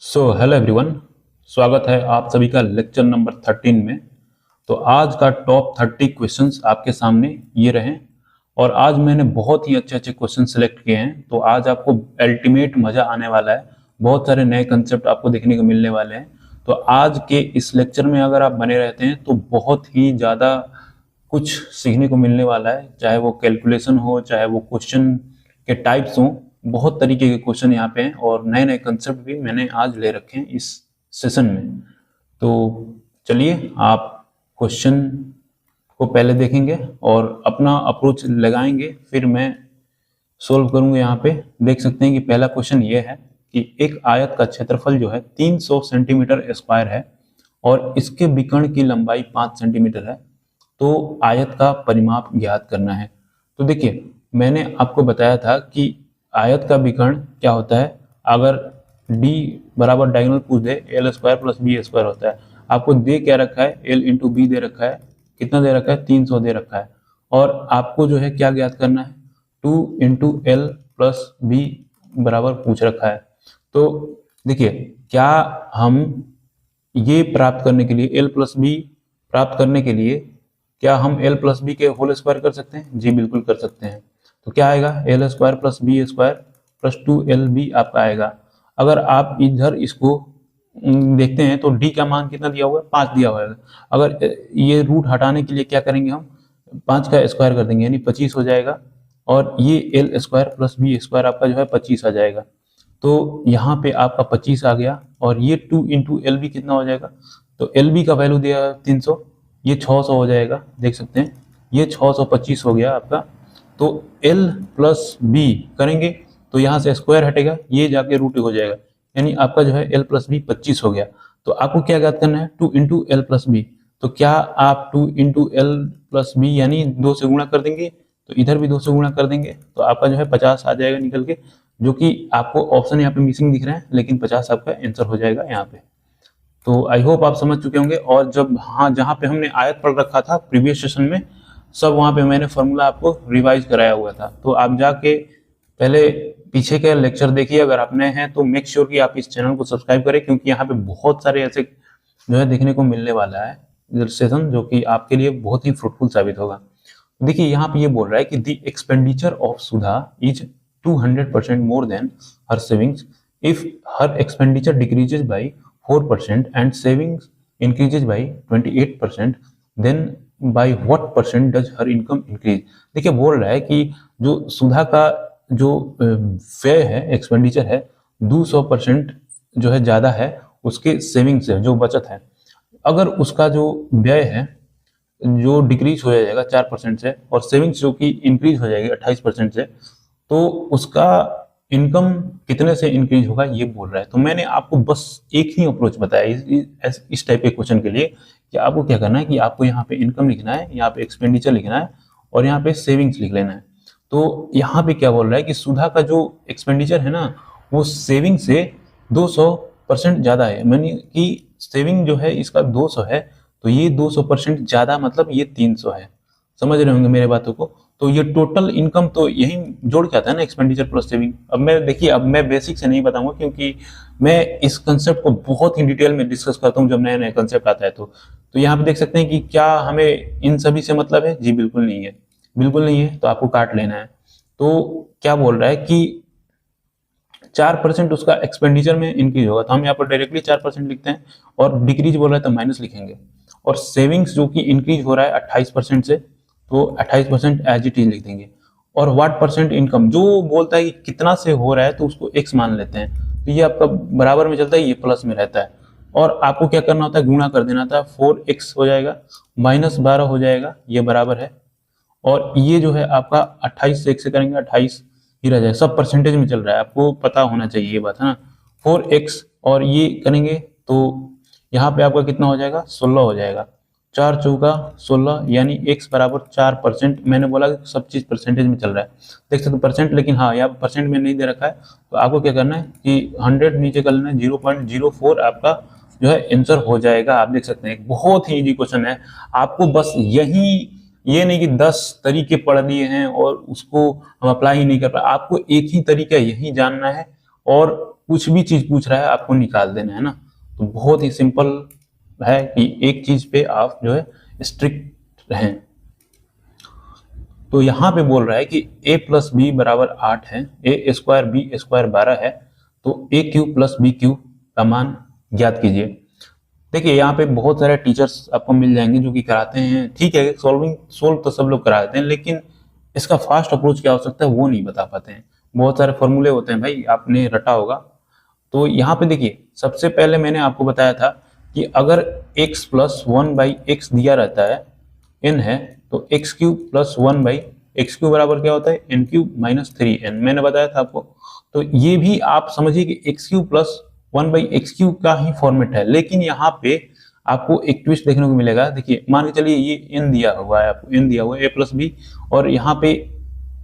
Hello everyone, स्वागत है आप सभी का लेक्चर नंबर 13 में। तो आज का टॉप 30 क्वेश्चंस आपके सामने ये रहे और आज मैंने बहुत ही अच्छे अच्छे क्वेश्चन सेलेक्ट किए हैं। तो आज आपको अल्टीमेट मज़ा आने वाला है, बहुत सारे नए कंसेप्ट आपको देखने को मिलने वाले हैं। तो आज के इस लेक्चर में अगर आप बने रहते हैं तो बहुत ही ज़्यादा कुछ सीखने को मिलने वाला है, चाहे वो कैलकुलेशन हो, चाहे वो क्वेश्चन के टाइप्स हों। बहुत तरीके के क्वेश्चन यहाँ पे हैं और नए नए कंसेप्ट भी मैंने आज ले रखे हैं इस सेशन में। तो चलिए आप क्वेश्चन को पहले देखेंगे और अपना अप्रोच लगाएंगे, फिर मैं सोल्व करूंगा। यहाँ पे देख सकते हैं कि पहला क्वेश्चन ये है कि एक आयत का क्षेत्रफल जो है 300 सेंटीमीटर स्क्वायर है और इसके विकर्ण की लंबाई 5 सेंटीमीटर है, तो आयत का परिमाप ज्ञात करना है। तो देखिए, मैंने आपको बताया था कि आयत का विकर्ण क्या होता है। अगर d बराबर डायगोनल पूछ दे, L square plus B square होता है। आपको दे क्या रखा है, एल इंटू बी दे रखा है। कितना दे रखा है, 300 दे रखा है। और आपको जो है क्या ज्ञात करना है, 2 इंटू एल प्लस बी बराबर पूछ रखा है। तो देखिए, क्या हम ये प्राप्त करने के लिए, एल प्लस बी प्राप्त करने के लिए, क्या हम एल प्लस बी के होल स्क्वायर कर सकते हैं? जी बिल्कुल कर सकते हैं। तो क्या आएगा, L square plus B square plus 2LB आपका आएगा। अगर आप इधर इसको देखते हैं तो डी का मान कितना दिया हुआ है, 5 दिया हुआ है। अगर ये रूट हटाने के लिए क्या करेंगे, हम 5 का स्क्वायर कर देंगे, यानी 25 हो जाएगा। और ये L square plus B square आपका जो है 25 आ जाएगा। तो यहाँ पे आपका 25 आ गया और ये 2 इंटू एल बी कितना हो जाएगा, तो एल बी का वैल्यू दिया 300, ये 600 हो जाएगा। देख सकते हैं ये 625 हो गया आपका। तो L प्लस बी करेंगे तो यहाँ से स्क्वायर हटेगा, ये जाके रूट हो जाएगा, यानी आपका जो है L प्लस बी 25 हो गया। तो आपको क्या ज्ञात करना है, 2 इंटू एल प्लस बी। तो क्या आप 2 इंटू एल प्लस बी यानी 2 से गुणा कर देंगे, तो इधर भी 2 से गुणा कर देंगे, तो आपका जो है 50 आ जाएगा निकल के, जो कि आपको ऑप्शन यहाँ पे मिसिंग दिख रहा है, लेकिन 50 आपका आंसर हो जाएगा यहाँ पे। तो आई होप आप समझ चुके होंगे। और जब जहाँ पे हमने आयत पढ़ रखा था प्रीवियस सेशन में, सब वहाँ पे मैंने फॉर्मूला आपको रिवाइज कराया हुआ था। तो आप जाके पहले पीछे के लेक्चर देखिए। अगर आप नए हैं तो मेक श्योर कि आप इस चैनल को सब्सक्राइब करें, क्योंकि यहाँ पे बहुत सारे ऐसे जो है देखने को मिलने वाला है सेशन, जो कि आपके लिए बहुत ही फ्रूटफुल साबित होगा। देखिए, यहाँ पे ये बोल रहा है कि the expenditure of Sudha is 200% more than her savings if her expenditure decreases by 4% and savings increases by 28%, then by what percent does her income increase. देखिए, बोल रहा है कि जो सुधा का जो व्यय है, एक्सपेंडिचर है, 200% जो है ज़्यादा है उसके सेविंग्स है, जो बचत है। अगर उसका जो व्यय है जो डिक्रीज हो जाएगा 4% से, और सेविंग्स जो कि इंक्रीज हो जाएगी 28% से, तो उसका इनकम कितने से इंक्रीज होगा, ये बोल रहा है। तो मैंने आपको बस एक ही अप्रोच बताया इस टाइप के क्वेश्चन के लिए, कि आपको क्या करना है कि आपको यहाँ पे इनकम लिखना है, यहाँ पे एक्सपेंडिचर लिखना है और यहाँ पे सेविंग्स लिख लेना है। तो यहाँ पे क्या बोल रहा है कि सुधा का जो एक्सपेंडिचर है ना, वो सेविंग से 200% ज़्यादा है, यानी कि सेविंग जो है इसका 200 है, तो ये 200% ज़्यादा, मतलब ये 300 है। समझ रहे होंगे मेरे बातों को। तो ये टोटल इनकम तो यही जोड़ के आता है ना, एक्सपेंडिचर प्लस सेविंग। अब मैं देखिए, अब मैं बेसिक से नहीं बताऊंगा, क्योंकि मैं इस कंसेप्ट को बहुत ही डिटेल में डिस्कस करता हूँ जब नया नया कंसेप्ट आता है। तो यहाँ पे देख सकते हैं कि क्या हमें इन सभी से मतलब है, जी बिल्कुल नहीं है, बिल्कुल नहीं है, तो आपको काट लेना है। तो क्या बोल रहा है कि 4% उसका एक्सपेंडिचर में इंक्रीज होगा, तो हम यहाँ पर डायरेक्टली 4% लिखते हैं, और डिक्रीज बोल रहा है तो माइनस लिखेंगे। और सेविंग्स जो कि इंक्रीज हो रहा है 28% से, तो 28% एज इट इज लिख देंगे। और व्हाट परसेंट इनकम जो बोलता है कि कितना से हो रहा है, तो उसको x मान लेते हैं, तो ये आपका बराबर में चलता है, ये प्लस में रहता है। और आपको क्या करना होता है, गुणा कर देना था, 4x हो जाएगा माइनस 12 हो जाएगा, ये बराबर है। और ये जो है आपका 28 से 1 से करेंगे 28 ही रह जाएगा, सब परसेंटेज में चल रहा है, आपको पता होना चाहिए ये बात है ना। 4x और ये करेंगे तो यहाँ पे आपका कितना हो जाएगा, 16 हो जाएगा। 4 चौका 16, यानी x बराबर 4%। मैंने बोला कि सब चीज़ परसेंटेज में चल रहा है, देख सकते परसेंट, लेकिन हाँ यहाँ परसेंट में नहीं दे रखा है। तो आपको क्या करना है कि 100 नीचे कर लेना है, 0.04 आपका जो है आंसर हो जाएगा। आप देख सकते हैं बहुत ही इजी क्वेश्चन है। आपको बस यही, ये नहीं कि 10 तरीके पढ़ लिए हैं और उसको हम अप्लाई ही नहीं कर पाए, आपको एक ही तरीका यही जानना है। और कुछ भी चीज पूछ रहा है आपको निकाल देना है ना। तो बहुत ही सिंपल है कि एक चीज पे आप जो है स्ट्रिक्ट रहें। तो यहाँ पे बोल रहा है कि a प्लस बी बराबर 8 है, ए स्क्वायर बी स्क्वायर 12 है, तो ए क्यूब प्लस बी क्यूब का मान ज्ञात कीजिए। देखिए यहाँ पे बहुत सारे टीचर्स आपको मिल जाएंगे जो कि कराते हैं, ठीक है, सोल्व तो सब लोग कराते हैं, लेकिन इसका फास्ट अप्रोच क्या हो सकता है वो नहीं बता पाते हैं। बहुत सारे फॉर्मूले होते हैं भाई, आपने रटा होगा। तो यहाँ पे देखिए सबसे पहले मैंने आपको बताया था कि अगर x प्लस 1/x दिया रहता है n है, तो x cube plus 1/x cube बराबर क्या होता है n क्यूब माइनस 3n, मैंने बताया था आपको। तो ये भी आप समझिए कि x cube plus 1/x cube का ही फॉर्मेट है, लेकिन यहाँ पे आपको एक ट्विस्ट देखने को मिलेगा। देखिए मान के चलिए ये n दिया हुआ है, आपको n दिया हुआ है a प्लस बी, और यहाँ पे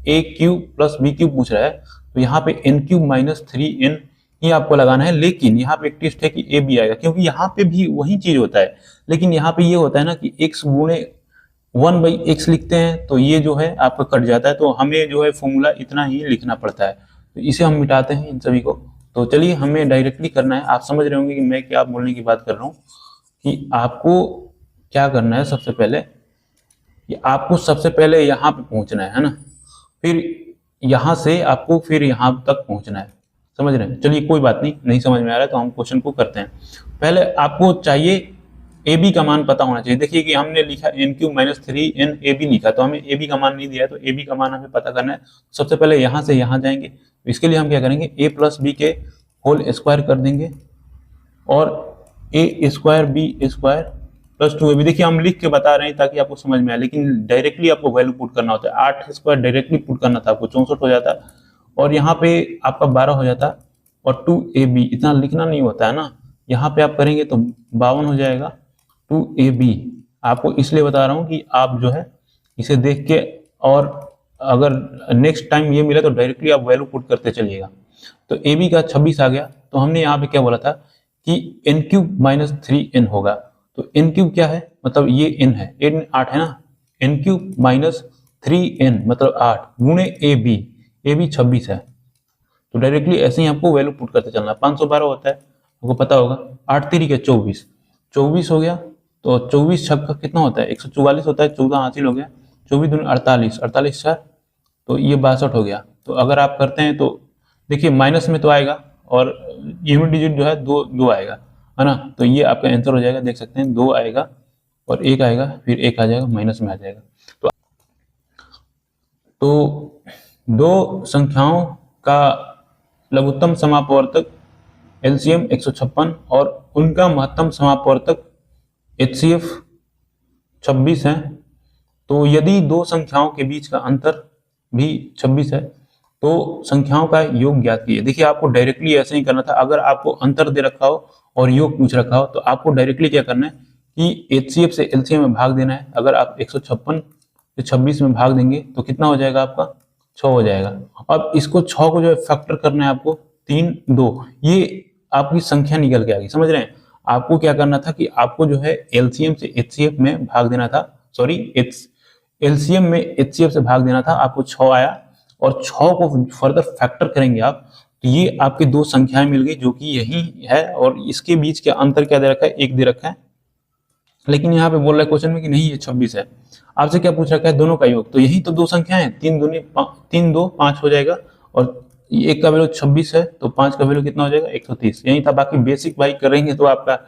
a cube plus b cube पूछ रहा है, तो यहाँ पे n क्यूब माइनस 3n ये आपको लगाना है। लेकिन यहाँ पे एक ट्विस्ट है कि a भी आएगा, क्योंकि यहाँ पे भी वही चीज होता है, लेकिन यहाँ पे ये होता है ना कि x गुणे 1/x लिखते हैं, तो ये जो है आपका कट जाता है, तो हमें जो है फॉर्मूला इतना ही लिखना पड़ता है, तो इसे हम मिटाते हैं इन सभी को। तो चलिए हमें डायरेक्टली करना है। आप समझ रहे होंगे कि मैं क्या बोलने की बात कर रहा हूँ, कि आपको क्या करना है। सबसे पहले कि आपको सबसे पहले यहाँ पे पहुंचना है ना, फिर यहाँ से आपको फिर यहाँ तक पहुंचना है, समझ रहे हैं। चलिए कोई बात नहीं, नहीं समझ में आ रहा है तो हम क्वेश्चन को करते हैं। पहले आपको चाहिए ए बी का मान पता होना चाहिए। देखिए कि हमने लिखा n cube minus 3n a b लिखा, तो हमें ए बी का मान नहीं दिया है, तो ए बी का मान हमें पता करना है। सबसे पहले यहाँ से यहाँ जाएंगे, तो इसके लिए हम क्या करेंगे, a प्लस बी के होल स्क्वायर कर देंगे, और a square b square plus 2ab। देखिए हम लिख के बता रहे हैं ताकि आपको समझ में आए, लेकिन डायरेक्टली आपको वैल्यू पुट करना होता है। 8 स्क्वायर डायरेक्टली पुट करना था आपको, 64 हो जाता, और यहाँ पे आपका 12 हो जाता, और 2ab इतना लिखना नहीं होता है ना। यहाँ पे आप करेंगे तो 52 हो जाएगा। 2ab आपको इसलिए बता रहा हूँ कि आप जो है इसे देख के, और अगर नेक्स्ट टाइम ये मिले तो डायरेक्टली आप वैल्यू पुट करते चलिएगा। तो ab का 26 आ गया। तो हमने यहाँ पे क्या बोला था कि n क्यूब माइनस 3n होगा। तो n क्यूब क्या है, मतलब ये n है, n 8 है ना, n क्यूब माइनस 3n मतलब 8 गुणे ab 26 है। तो डायरेक्टली ऐसे ही आपको वैल्यू पुट करते चलना। 512 होता है, आपको पता होगा। 8 3 के 24 हो गया, तो 24 छक्का कितना होता है, 144 होता है। 14 हासिल हो गया, 24 दूनी 48, 48 4, तो ये 62 हो गया। तो अगर आप करते हैं तो देखिए माइनस में तो आएगा, और यूनिट डिजिट जो है दो आएगा, है ना। तो ये आपका आंसर हो जाएगा, देख सकते हैं 2 आएगा और 1 आएगा, फिर 1 आ जाएगा, माइनस में आ जाएगा। तो दो संख्याओं का लघुत्तम समापवर्तक एलसीएम 156 और उनका महत्तम समापवर्तक एचसीएफ 26 है। तो यदि दो संख्याओं के बीच का अंतर भी 26 है, तो संख्याओं का योग ज्ञात कीजिए। देखिए आपको डायरेक्टली ऐसे ही करना था। अगर आपको अंतर दे रखा हो और योग पूछ रखा हो, तो आपको डायरेक्टली क्या करना है कि एचसीएफ से एलसीएम में भाग देना है। अगर आप 156 से 26 में भाग देंगे तो कितना हो जाएगा, आपका 6 हो जाएगा। अब इसको 6 को जो है फैक्टर करना है आपको, 3 2, ये आपकी संख्या निकल के आ गई, समझ रहे हैं। आपको क्या करना था कि आपको जो है एलसीएम से एचसीएफ में भाग देना था, सॉरी एलसीएम में एचसीएफ से भाग देना था। आपको 6 आया, और 6 को फर्दर फैक्टर करेंगे आप, तो ये आपकी दो संख्याएं मिल गई जो कि यही है, और इसके बीच का अंतर क्या दे रखा है, 1 दे रखा है। लेकिन यहाँ पे बोल रहा है क्वेश्चन में कि नहीं ये 26 है। आपसे क्या पूछ रखा है, दोनों का योग। तो यही तो दो संख्याएं हैं, 3 2 5 हो जाएगा, और 1 का वैल्यू 26 है, तो 5 का वैल्यू कितना हो जाएगा, 130। यही था। बाकी बेसिक भाई करेंगे तो आपका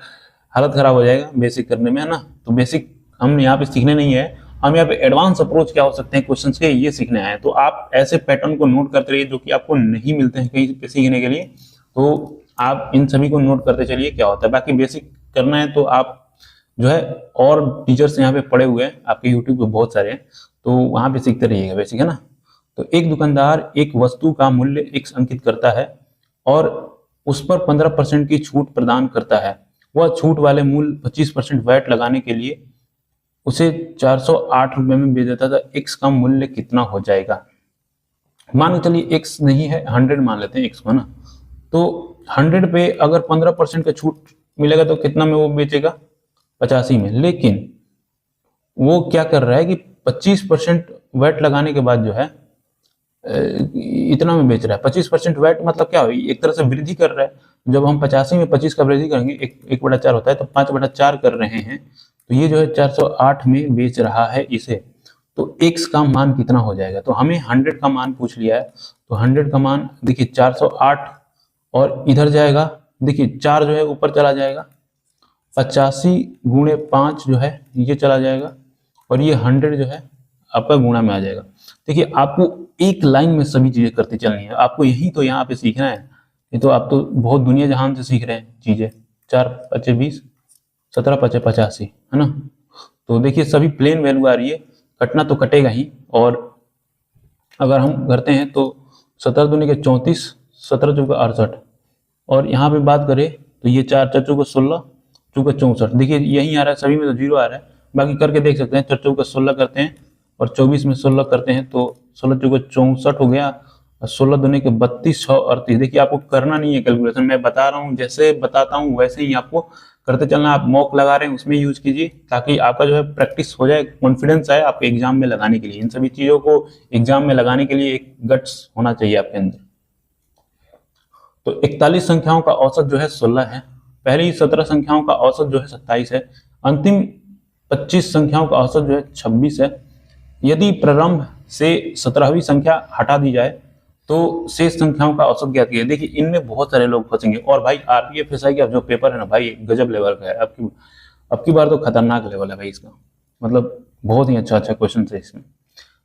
हालत खराब हो जाएगा बेसिक करने में, है ना। तो बेसिक हम यहाँ पे सीखने नहीं है, हम यहाँ पे एडवांस अप्रोच क्या हो सकते हैं क्वेश्चंस के, ये सीखने आए हैं। तो आप ऐसे पैटर्न को नोट करते रहिए जो कि आपको नहीं मिलते हैं कहीं पे सीखने के लिए। तो आप इन सभी को नोट करते चलिए क्या होता है। बाकी बेसिक करना है तो आप जो है, और टीचर्स यहाँ पे पड़े हुए हैं आपके यूट्यूब पे बहुत सारे हैं, तो वहां पे सीखते रहिएगा बेसिक, है ना। तो एक दुकानदार एक वस्तु का मूल्य x अंकित करता है और उस पर 15% की छूट प्रदान करता है। वह छूट वाले मूल्य 25% वैट लगाने के लिए उसे 408 रुपए में बेच देता था। x का मूल्य कितना हो जाएगा। मान के चलिए x नहीं है, 100 मान लेते हैं x को ना। तो 100 पे अगर 15% का छूट मिलेगा तो कितना में वो बेचेगा, 85 में। लेकिन वो क्या कर रहा है कि 25% वैट लगाने के बाद जो है इतना में बेच रहा है। 25% वैट मतलब क्या हुई, एक तरह से वृद्धि कर रहा है। जब हम 85 में 25 का वृद्धि करेंगे, 1/4 होता है, तो 5/4 कर रहे हैं, तो ये जो है 408 में बेच रहा है इसे। तो x का मान कितना हो जाएगा, तो हमें 100 का मान पूछ लिया है, तो 100 का मान देखिए 408, और इधर जाएगा देखिए 4 जो है ऊपर चला जाएगा, 85 गुणे 5 जो है ये चला जाएगा, और ये 100 जो है आपका गुणा में आ जाएगा। देखिए आपको एक लाइन में सभी चीजें करते चलनी है, आपको यही तो यहाँ पे सीखना है। ये तो आप तो बहुत दुनिया जहान से सीख रहे हैं चीजें। 4 5 20, 17 5 85, है ना। तो देखिए सभी प्लेन वैल्यू आ रही है, कटना तो कटेगा ही। और अगर हम करते हैं तो 17 दूनी के 34, 17 चौका 68, और यहाँ पे बात करें तो ये 4 4 चौका 16, चौका 64, देखिए यही आ रहा है, सभी में तो 0 आ रहा है। बाकी करके देख सकते हैं, 4 चौका 16 करते हैं और 24 में 16 करते हैं, तो 16 चौका 64 हो गया, 16 दूनी के 32, 6 38। देखिए आपको करना नहीं है कैलकुलेशन, मैं बता रहा हूँ, जैसे बताता हूँ वैसे ही आपको करते चलना। आप मॉक लगा रहे हैं उसमें यूज कीजिए, ताकि आपका जो है प्रैक्टिस हो जाए, कॉन्फिडेंस आए आपके एग्जाम में लगाने के लिए। इन सभी चीजों को एग्जाम में लगाने के लिए एक गट्स होना चाहिए आपके अंदर। तो 41 संख्याओं का औसत जो है 16 है, पहली 17 संख्याओं का औसत जो है 27 है, अंतिम 25 संख्याओं का औसत जो है 26 है। यदि प्रारंभ से 17वीं संख्या हटा दी जाए तो शेष संख्याओं का औसत ज्ञात कीजिए। देखिए इनमें बहुत सारे लोग फंसेंगे, और भाई आरपीएफ एसआई का जो पेपर है ना भाई, गजब लेवल का है। अब की बार तो खतरनाक लेवल है भाई इसका, मतलब बहुत ही अच्छा क्वेश्चन है इसमें।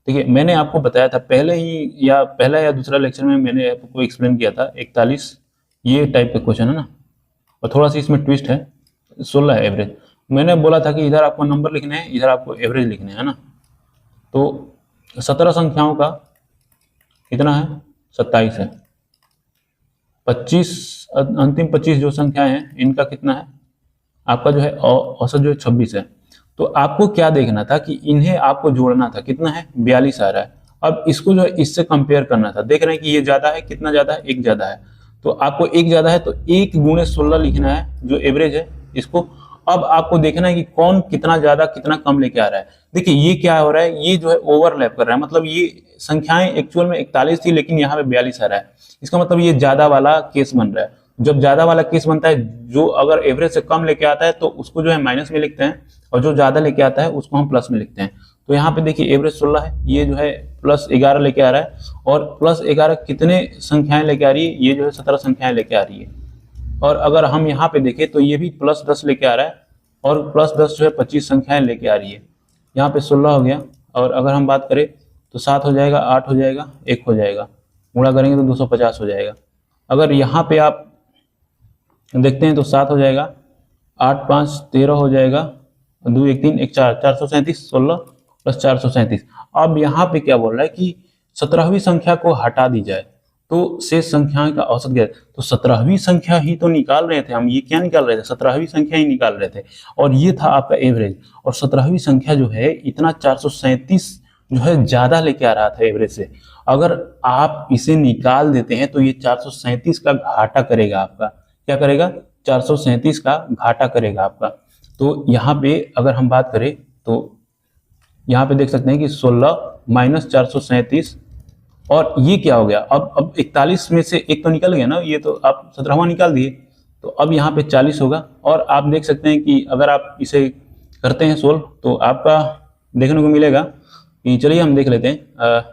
देखिए मैंने आपको बताया था पहले ही, या पहला या दूसरा लेक्चर में मैंने आपको एक्सप्लेन किया था, 41 ये टाइप का क्वेश्चन है ना, और थोड़ा सा इसमें ट्विस्ट है, 16 है एवरेज। मैंने बोला था कि इधर आपको नंबर लिखने हैं, इधर आपको एवरेज लिखने हैं ना। तो 17 संख्याओं का कितना है, 27 है। 25 अंतिम 25 जो संख्या है इनका कितना है, आपका जो है औसत जो है 26 है। तो आपको क्या देखना था कि इन्हें आपको जोड़ना था, कितना है 42 आ रहा है। अब इसको जो है इससे कंपेयर करना था, देख रहे हैं कि ये ज्यादा है, कितना ज्यादा है, 1 ज्यादा है। तो आपको 1 ज्यादा है तो 1 गुणे 16 लिखना है जो एवरेज है इसको। अब आपको देखना है कि कौन कितना ज्यादा कितना कम लेके आ रहा है। देखिए ये क्या हो रहा है, ये जो है ओवरलैप कर रहा है, मतलब ये संख्याएं एक्चुअल में 41 थी लेकिन यहाँ पे 42 आ रहा है। इसका मतलब ये ज्यादा वाला केस बन रहा है। जब ज्यादा वाला केस बनता है, जो अगर एवरेज से कम लेके आता है तो उसको जो है माइनस में लिखते हैं, और जो ज्यादा लेके आता है उसको हम प्लस में लिखते हैं। तो यहाँ पे देखिए एवरेज 16 है, ये जो है प्लस 11 लेके आ रहा है, और प्लस 11 कितने संख्याएं लेके आ रही है, ये जो है 17 संख्याएं लेके आ रही है। और अगर हम यहाँ पे देखें तो ये भी प्लस 10 लेके आ रहा है, और प्लस 10 जो है 25 संख्याएं लेके आ रही है। यहाँ पे 16 हो गया, और अगर हम बात करें तो 7 हो जाएगा, 8 हो जाएगा, 1 हो जाएगा, गुणा करेंगे तो 250 हो जाएगा। अगर यहाँ पे आप देखते हैं तो 7 हो जाएगा, 8 5 13 हो जाएगा, 2 1 3 1 4, 437, 16 प्लस 437। अब यहाँ पे क्या बोल रहा है कि 17वीं संख्या को हटा दी जाए तो शेष संख्याओं का औसत क्या है। तो 17वीं संख्या ही तो निकाल रहे थे हम, ये क्या निकाल रहे थे, 17वीं संख्या ही निकाल रहे थे, और ये था आपका एवरेज। और 17वीं संख्या जो है इतना 437 जो है ज्यादा लेके आ रहा था एवरेज से। अगर आप इसे निकाल देते हैं तो ये 437 का घाटा करेगा आपका, क्या करेगा, 437 का घाटा करेगा आपका। तो यहाँ पे अगर हम बात करें तो यहाँ पे देख सकते हैं कि 16 माइनस 437, और ये क्या हो गया, अब 41 में से एक तो निकल गया ना, ये तो आप 17वां निकाल दिए, तो अब यहाँ पे 40 होगा। और आप देख सकते हैं कि अगर आप इसे करते हैं सोल्व तो आपका देखने को मिलेगा कि, चलिए हम देख लेते हैं,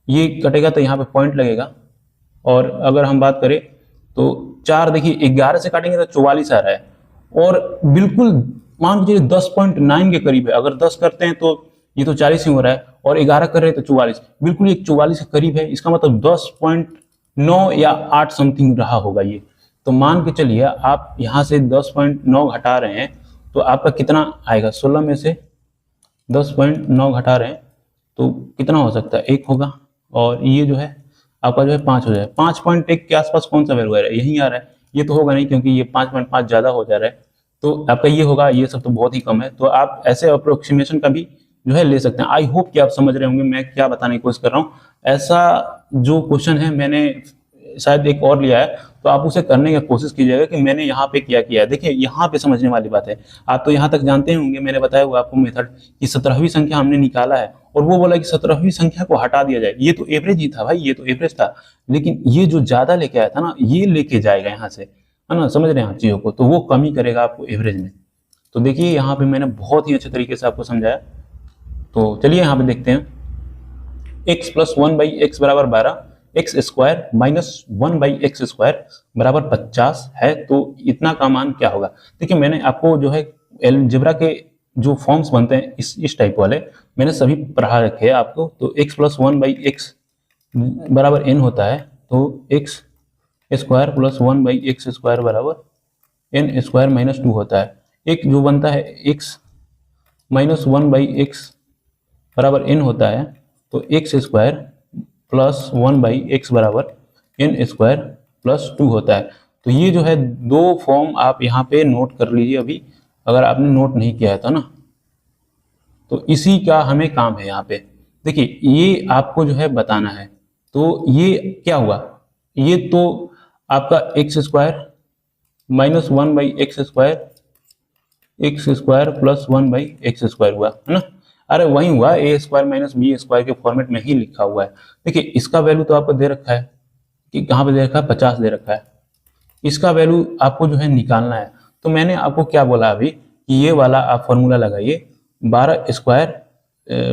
ये कटेगा तो यहाँ पे पॉइंट लगेगा। और अगर हम बात करें तो 4 देखिए 11 से काटेंगे तो 44 आ रहा है, और बिल्कुल मान लीजिए 10.9 के करीब है। अगर 10 करते हैं तो ये तो 40 ही हो रहा है, और 11 कर रहे हैं तो 44, बिल्कुल ये 44 के करीब है। इसका मतलब 10.9 या 8 समथिंग रहा होगा ये। तो मान के चलिए आप यहाँ से 10.9 घटा रहे हैं तो आपका कितना आएगा, 16 में से 10.9 घटा रहे हैं तो कितना हो सकता है, 1 होगा, और ये जो है आपका जो है 5 हो जाए। 5.1 के आसपास कौन सा वैल्यू आ रहा है, यही आ रहा है। ये तो होगा नहीं क्योंकि ये 5.5 ज्यादा हो जा रहा है, तो आपका ये होगा, ये सब तो बहुत ही कम है। तो आप ऐसे अप्रोक्सीमेशन का भी जो है ले सकते हैं। आई होप कि आप समझ रहे होंगे मैं क्या बताने की कोशिश कर रहा हूँ। ऐसा जो क्वेश्चन है मैंने शायद एक और लिया है, तो आप उसे करने की कोशिश कीजिएगा कि मैंने यहाँ पे क्या किया है। देखिए यहाँ पे समझने वाली बात है, आप तो यहाँ तक जानते होंगे, मैंने बताया हुआ आपको मेथड कि 17वीं संख्या हमने निकाला है और वो बोला कि 17वीं संख्या को हटा दिया जाए। ये तो एवरेज ही था भाई, ये तो एवरेज था, लेकिन ये जो ज्यादा लेके आया था ना, ये लेके जाएगा यहाँ से, है ना, समझ रहे हैं आप चीजों को, तो वो कमी करेगा आपको एवरेज में। तो देखिए यहाँ पे मैंने बहुत ही अच्छे तरीके से आपको समझाया। तो चलिए यहाँ पे देखते हैं, x प्लस 1/x बराबर 12, x square minus 1/x square बराबर 50 है, तो इतना का मान क्या होगा। देखिए मैंने आपको जो है अलजेब्रा के जो फॉर्म्स बनते हैं इस टाइप वाले मैंने सभी पढ़ा रखे हैं आपको। तो x प्लस 1/x बराबर n होता है, तो x square plus 1/x square बराबर n स्क्वायर माइनस 2 होता है। एक जो बनता है x माइनस 1/x बराबर n होता है, तो x स्क्वायर प्लस 1/x बराबर n स्क्वायर प्लस 2 होता है। तो ये जो है दो फॉर्म आप यहाँ पे नोट कर लीजिए अभी, अगर आपने नोट नहीं किया है तो ना, तो इसी का हमें काम है यहाँ पे। देखिए ये आपको जो है बताना है, तो ये क्या हुआ, ये तो आपका x square minus 1/x square x square plus 1/x square हुआ, है ना। अरे वही हुआ, ए स्क्वायर माइनस बी स्क्वायर के फॉर्मेट में ही लिखा हुआ है। देखिए इसका वैल्यू तो आपको दे रखा है कि कहाँ पे दे रखा है, 50 दे रखा है। इसका वैल्यू आपको जो है निकालना है। तो मैंने आपको क्या बोला अभी कि ये वाला आप फॉर्मूला लगाइए, 12 स्क्वायर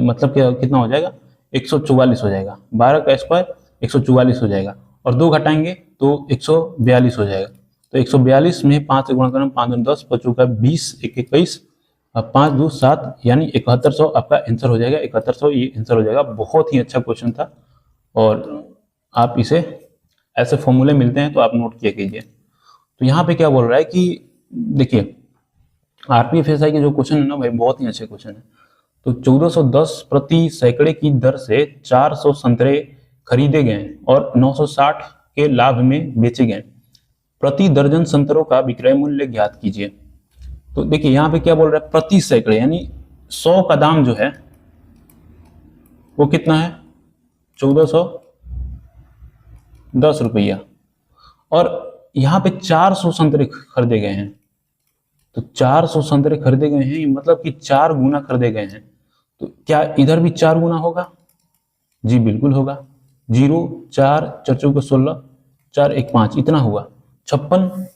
मतलब क्या कितना हो जाएगा, 144 हो जाएगा। 12 का स्क्वायर 144 हो जाएगा, और 2 घटाएंगे तो 142 हो जाएगा। तो 142 में 5 से गुणा करें, 5 दूनी 10, 5 चौका 20, 1 21, 5 2 7, यानी 7100 आपका आंसर हो जाएगा। 7100 ये आंसर हो जाएगा। बहुत ही अच्छा क्वेश्चन था, और आप इसे ऐसे फॉर्मूले मिलते हैं तो आप नोट किया कीजिए। तो यहाँ पे क्या बोल रहा है कि देखिए आरपीएफएसआई के जो क्वेश्चन है ना भाई, बहुत ही अच्छे क्वेश्चन है। तो 1410 प्रति सैकड़े की दर से 400 संतरे खरीदे गए और 960 के लाभ में बेचे गए। प्रति दर्जन संतरों का विक्रय मूल्य ज्ञात कीजिए। तो देखिए यहाँ पे क्या बोल रहा है, प्रति सैकड़े, यानी 100 का दाम जो है वो कितना है, 1410 रुपया, और यहाँ पे 400 संतरे खरीदे गए हैं। तो 400 संतरे खरीदे गए हैं, मतलब कि 4 गुना खरीदे गए हैं। तो क्या इधर भी 4 गुना होगा? जी बिल्कुल होगा। 0 4 4 चौके 16, 4 1 5, इतना हुआ 56,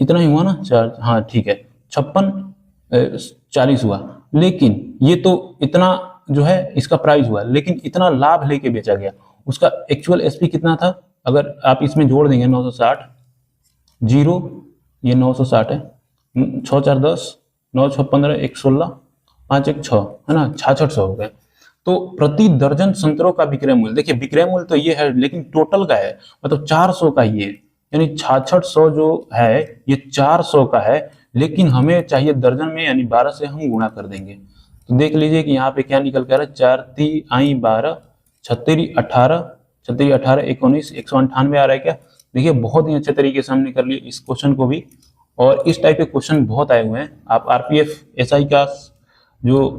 इतना ही हुआ ना, 4, हाँ ठीक है, 56 40 हुआ। लेकिन ये तो इतना जो है इसका प्राइस हुआ, लेकिन इतना लाभ लेके बेचा गया। उसका एक्चुअल एसपी कितना था, अगर आप इसमें जोड़ देंगे 960, 0 ये 960 है, 6 4 10, 9 6 15, 1 16, 5 1 6, है ना, 6600 हो गए। तो प्रति दर्जन संतरों का विक्रय मूल्य, देखिए विक्रय मूल्य तो ये है, लेकिन टोटल का है, मतलब 400 का ये, यानी 6600 जो है ये 400 का है, लेकिन हमें चाहिए दर्जन में, यानी 12 से हम गुणा कर देंगे। तो देख लीजिए कि यहाँ पे क्या निकल कर रहा है, 4 3 आई 12, 36 18, 36 18 19, 198 आ रहा है क्या। देखिए बहुत ही अच्छे तरीके से हमने कर लिया इस क्वेश्चन को भी, और इस टाइप के क्वेश्चन बहुत आए हुए हैं। आप आरपीएफ एसआई का जो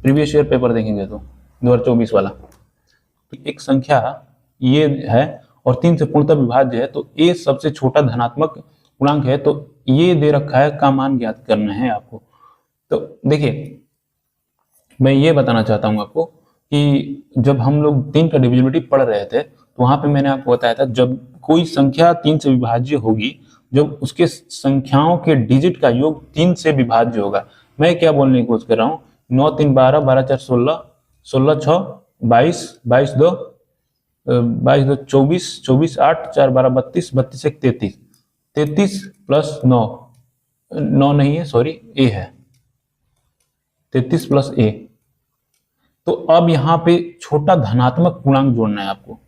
प्रीवियस ईयर पेपर देखेंगे तो 2024 वाला, तो एक संख्या ये है और 3 से पूर्णतः विभाज्य है, तो ए सबसे छोटा धनात्मक पूर्णांक है, तो ये दे रखा है का मान ज्ञात करना है आपको। तो देखिए मैं ये बताना चाहता हूँ आपको कि जब हम लोग 3 का डिविजिबिलिटी पढ़ रहे थे, तो वहां पे मैंने आपको बताया था जब कोई संख्या 3 से विभाज्य होगी, जब उसके संख्याओं के डिजिट का योग 3 से विभाज्य होगा। मैं क्या बोलने की कोशिश कर रहा हूँ, 9 3 12, 12 4 16, 16 6 22, 22 2 22 2 24, 24 8 4 12 32, 32 1 33, 33 प्लस 9, 9 नहीं है सॉरी, ए है, 33 प्लस ए। तो अब यहाँ पे छोटा धनात्मक पूर्णांक जोड़ना है आपको।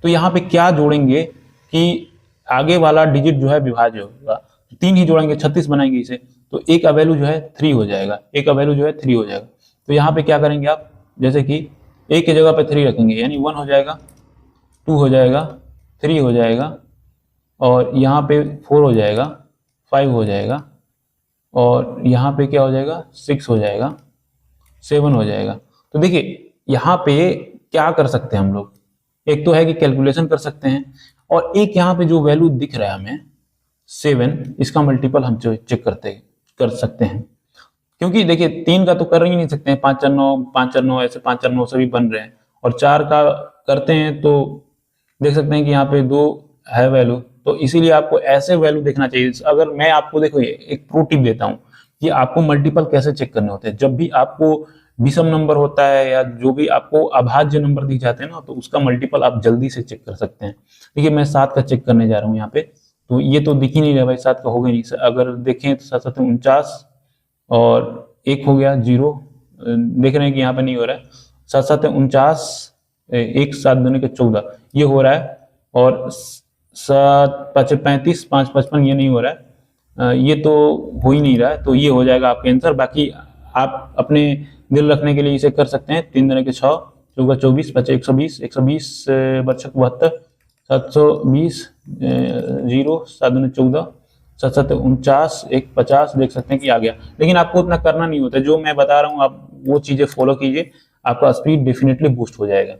तो यहाँ पे क्या जोड़ेंगे कि आगे वाला डिजिट जो है विभाज्य होगा, 3 ही जोड़ेंगे, 36 बनाएंगे इसे, तो ए का वैल्यू जो है 3 हो जाएगा, ए का वैल्यू जो है 3 हो जाएगा। तो यहाँ पे क्या करेंगे आप, जैसे कि ए की जगह पे 3 रखेंगे, यानी 1 हो जाएगा, 2 हो जाएगा, 3 हो जाएगा, और यहाँ पे 4 हो जाएगा, 5 हो जाएगा, और यहाँ पे क्या हो जाएगा, 6 हो जाएगा, 7 हो जाएगा। तो देखिए यहाँ पे क्या कर सकते हैं हम लोग, एक तो है कि कैलकुलेशन कर सकते हैं, और एक यहाँ पे जो वैल्यू दिख रहा है हमें 7, इसका मल्टीपल हम चेक कर सकते हैं। क्योंकि देखिए 3 का तो कर ही नहीं सकते हैं, 5 4 9 5 4 9 ऐसे 5 4 9 सभी बन रहे हैं, और 4 का करते हैं तो देख सकते हैं कि यहाँ पे 2 है वैल्यू, तो इसीलिए आपको ऐसे वैल्यू देखना चाहिए। अगर मैं आपको देखो एक प्रो टिप देता हूँ कि आपको मल्टीपल कैसे चेक करने होते हैं। जब भी आपको विषम नंबर होता है या जो भी आपको अभाज्य नंबर दिख जाते हैं ना, तो उसका मल्टीपल आप जल्दी से चेक कर सकते हैं। देखिए मैं 7 का चेक करने जा रहा हूँ यहाँ पे, तो ये तो दिख ही नहीं रहा भाई, 7 का होगा नहीं। अगर देखें तो 7 7 49 और 1 हो गया 0, देख रहे हैं कि यहाँ पे नहीं हो रहा है। 7 7 49, 1 7 दूनी के 14 ये हो रहा है, और 7 5 35 5 55 ये नहीं हो रहा है, ये तो हो ही नहीं रहा है, तो ये हो जाएगा आपका आंसर। बाकी आप अपने दिल रखने के लिए इसे कर सकते हैं। 3 दूनी के 6, 4 24 5 120 120 बचक 72 720 0 7 दूनी 14 7 7 49 1 50, देख सकते हैं कि आ गया। लेकिन आपको उतना करना नहीं होता, जो मैं बता रहा हूँ आप वो चीजें फॉलो कीजिए, आपका स्पीड डेफिनेटली बूस्ट हो जाएगा।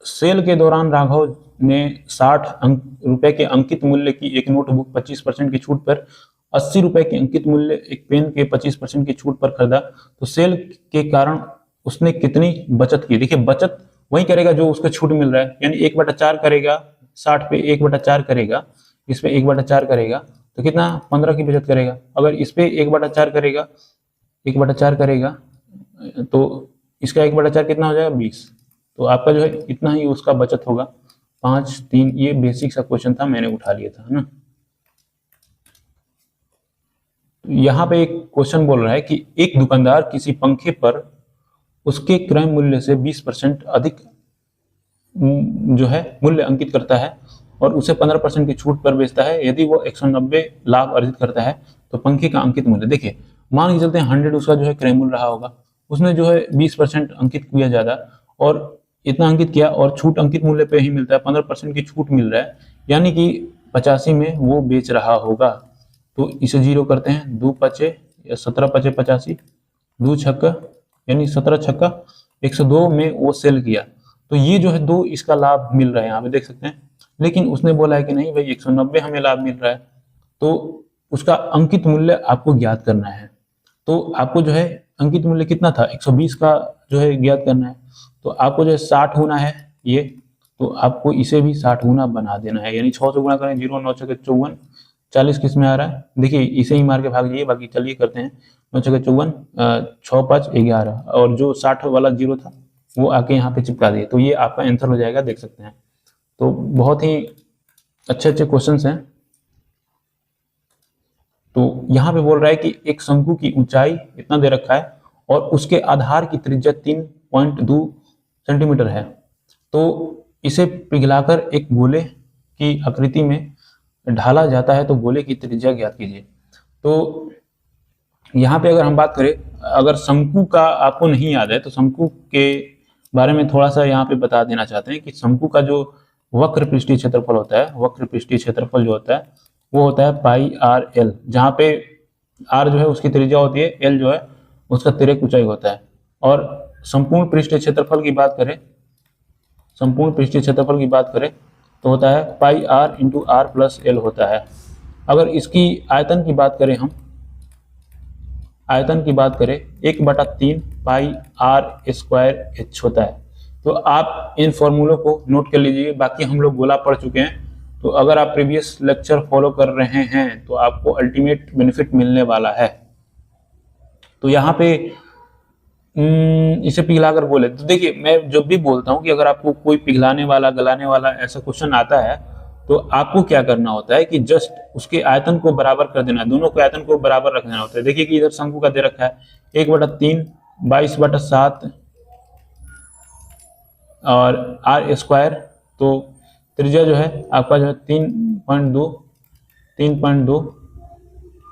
सेल के दौरान राघव ने 60 रुपए के अंकित मूल्य की एक नोटबुक 25% की छूट पर 80 रुपए के अंकित मूल्य एक पेन के 25% की छूट पर खरीदा, तो सेल के कारण उसने कितनी बचत की। देखिए बचत वही करेगा जो उसको छूट मिल रहा है, यानी 1/4 करेगा, 60 पे 1/4 करेगा, इस पे 1/4 करेगा, तो कितना 15 की बचत करेगा। अगर इस पे 1/4 करेगा, 1/4 करेगा, तो इसका 1/4 कितना हो जाएगा 20, तो आपका जो है इतना ही उसका बचत होगा 5 3। ये बेसिक सा क्वेश्चन था, मैंने उठा लिया था, है ना। यहाँ पे एक क्वेश्चन बोल रहा है कि एक दुकानदार किसी पंखे पर उसके क्रय मूल्य से 20% अधिक जो है मूल्य अंकित करता है और उसे 15% की छूट पर बेचता है। यदि वो 190 लाभ अर्जित करता है तो पंखे का अंकित मूल्य, देखिए मान के चलते हैं 100 उसका जो है क्रय मूल्य रहा होगा, उसने जो है 20% अंकित किया ज्यादा और इतना अंकित किया, और छूट अंकित मूल्य पे ही मिलता है, 15% की छूट मिल रहा है, यानी कि 85 में वो बेच रहा होगा। तो इसे 0 करते हैं, 2 पचे 17 पचे 85, 2 छक्का यानी 17 छक्का 102 में वो सेल किया, तो ये जो है 2 इसका लाभ मिल रहा है, यहाँ पे देख सकते हैं। लेकिन उसने बोला है कि नहीं भाई 190 हमें लाभ मिल रहा है, तो उसका अंकित मूल्य आपको ज्ञात करना है। तो आपको जो है अंकित मूल्य कितना था 120 का जो है ज्ञात करना है, तो आपको जो है 60 होना है ये, तो आपको इसे भी 60 गुना बना देना है, यानी 6 से गुना करें, 0 9 6 54 40 किस में आ रहा है, देखिए इसे ही मार के भाग जाइए। बाकी चलिए करते हैं, 9 6 54 6 5 11, और जो 60 वाला 0 था वो आके यहाँ पे चिपका दिए, तो ये आपका आंसर हो जाएगा, देख सकते हैं। तो बहुत ही अच्छे अच्छे क्वेश्चंस हैं। तो यहाँ पे बोल रहा है कि एक शंकु की ऊंचाई इतना दे रखा है और उसके आधार की त्रिज्या 3.2 सेंटीमीटर है, तो इसे पिघलाकर एक गोले की आकृति में ढाला जाता है, तो गोले की त्रिज्या ज्ञात कीजिए। तो यहाँ पे अगर हम बात करें, अगर शंकु का आपको नहीं याद है तो शंकु के बारे में थोड़ा सा यहाँ पे बता देना चाहते हैं कि शंकु का जो वक्र पृष्ठीय क्षेत्रफल होता है, वक्र पृष्ठीय क्षेत्रफल जो होता है वो होता है पाई आर एल, जहाँ पे आर जो है उसकी त्रिज्या होती है, एल जो है उसका तिर्यक ऊंचाई होता है। और संपूर्ण पृष्ठीय क्षेत्रफल की बात करें, संपूर्ण पृष्ठीय क्षेत्रफल की बात करें तो होता है pi r into r plus l होता है। अगर इसकी आयतन की बात करें, हम आयतन की बात करें 1/3 पाई आर स्क्वायर एच होता है। तो आप इन फॉर्मूलों को नोट कर लीजिए, बाकी हम लोग गोला पढ़ चुके हैं, तो अगर आप प्रीवियस लेक्चर फॉलो कर रहे हैं तो आपको अल्टीमेट बेनिफिट मिलने वाला है। तो यहाँ पे इसे पिघलाकर बोले, तो देखिए मैं जब भी बोलता हूँ कि अगर आपको कोई पिघलाने वाला गलाने वाला ऐसा क्वेश्चन आता है तो आपको क्या करना होता है कि जस्ट उसके आयतन को बराबर कर देना है, दोनों के आयतन को बराबर रख देना होता है। देखिए कि इधर शंकु का दे रखा है 1/3 22/7 और आर स्क्वायर, तो त्रिज्या जो है आपका जो है 3.2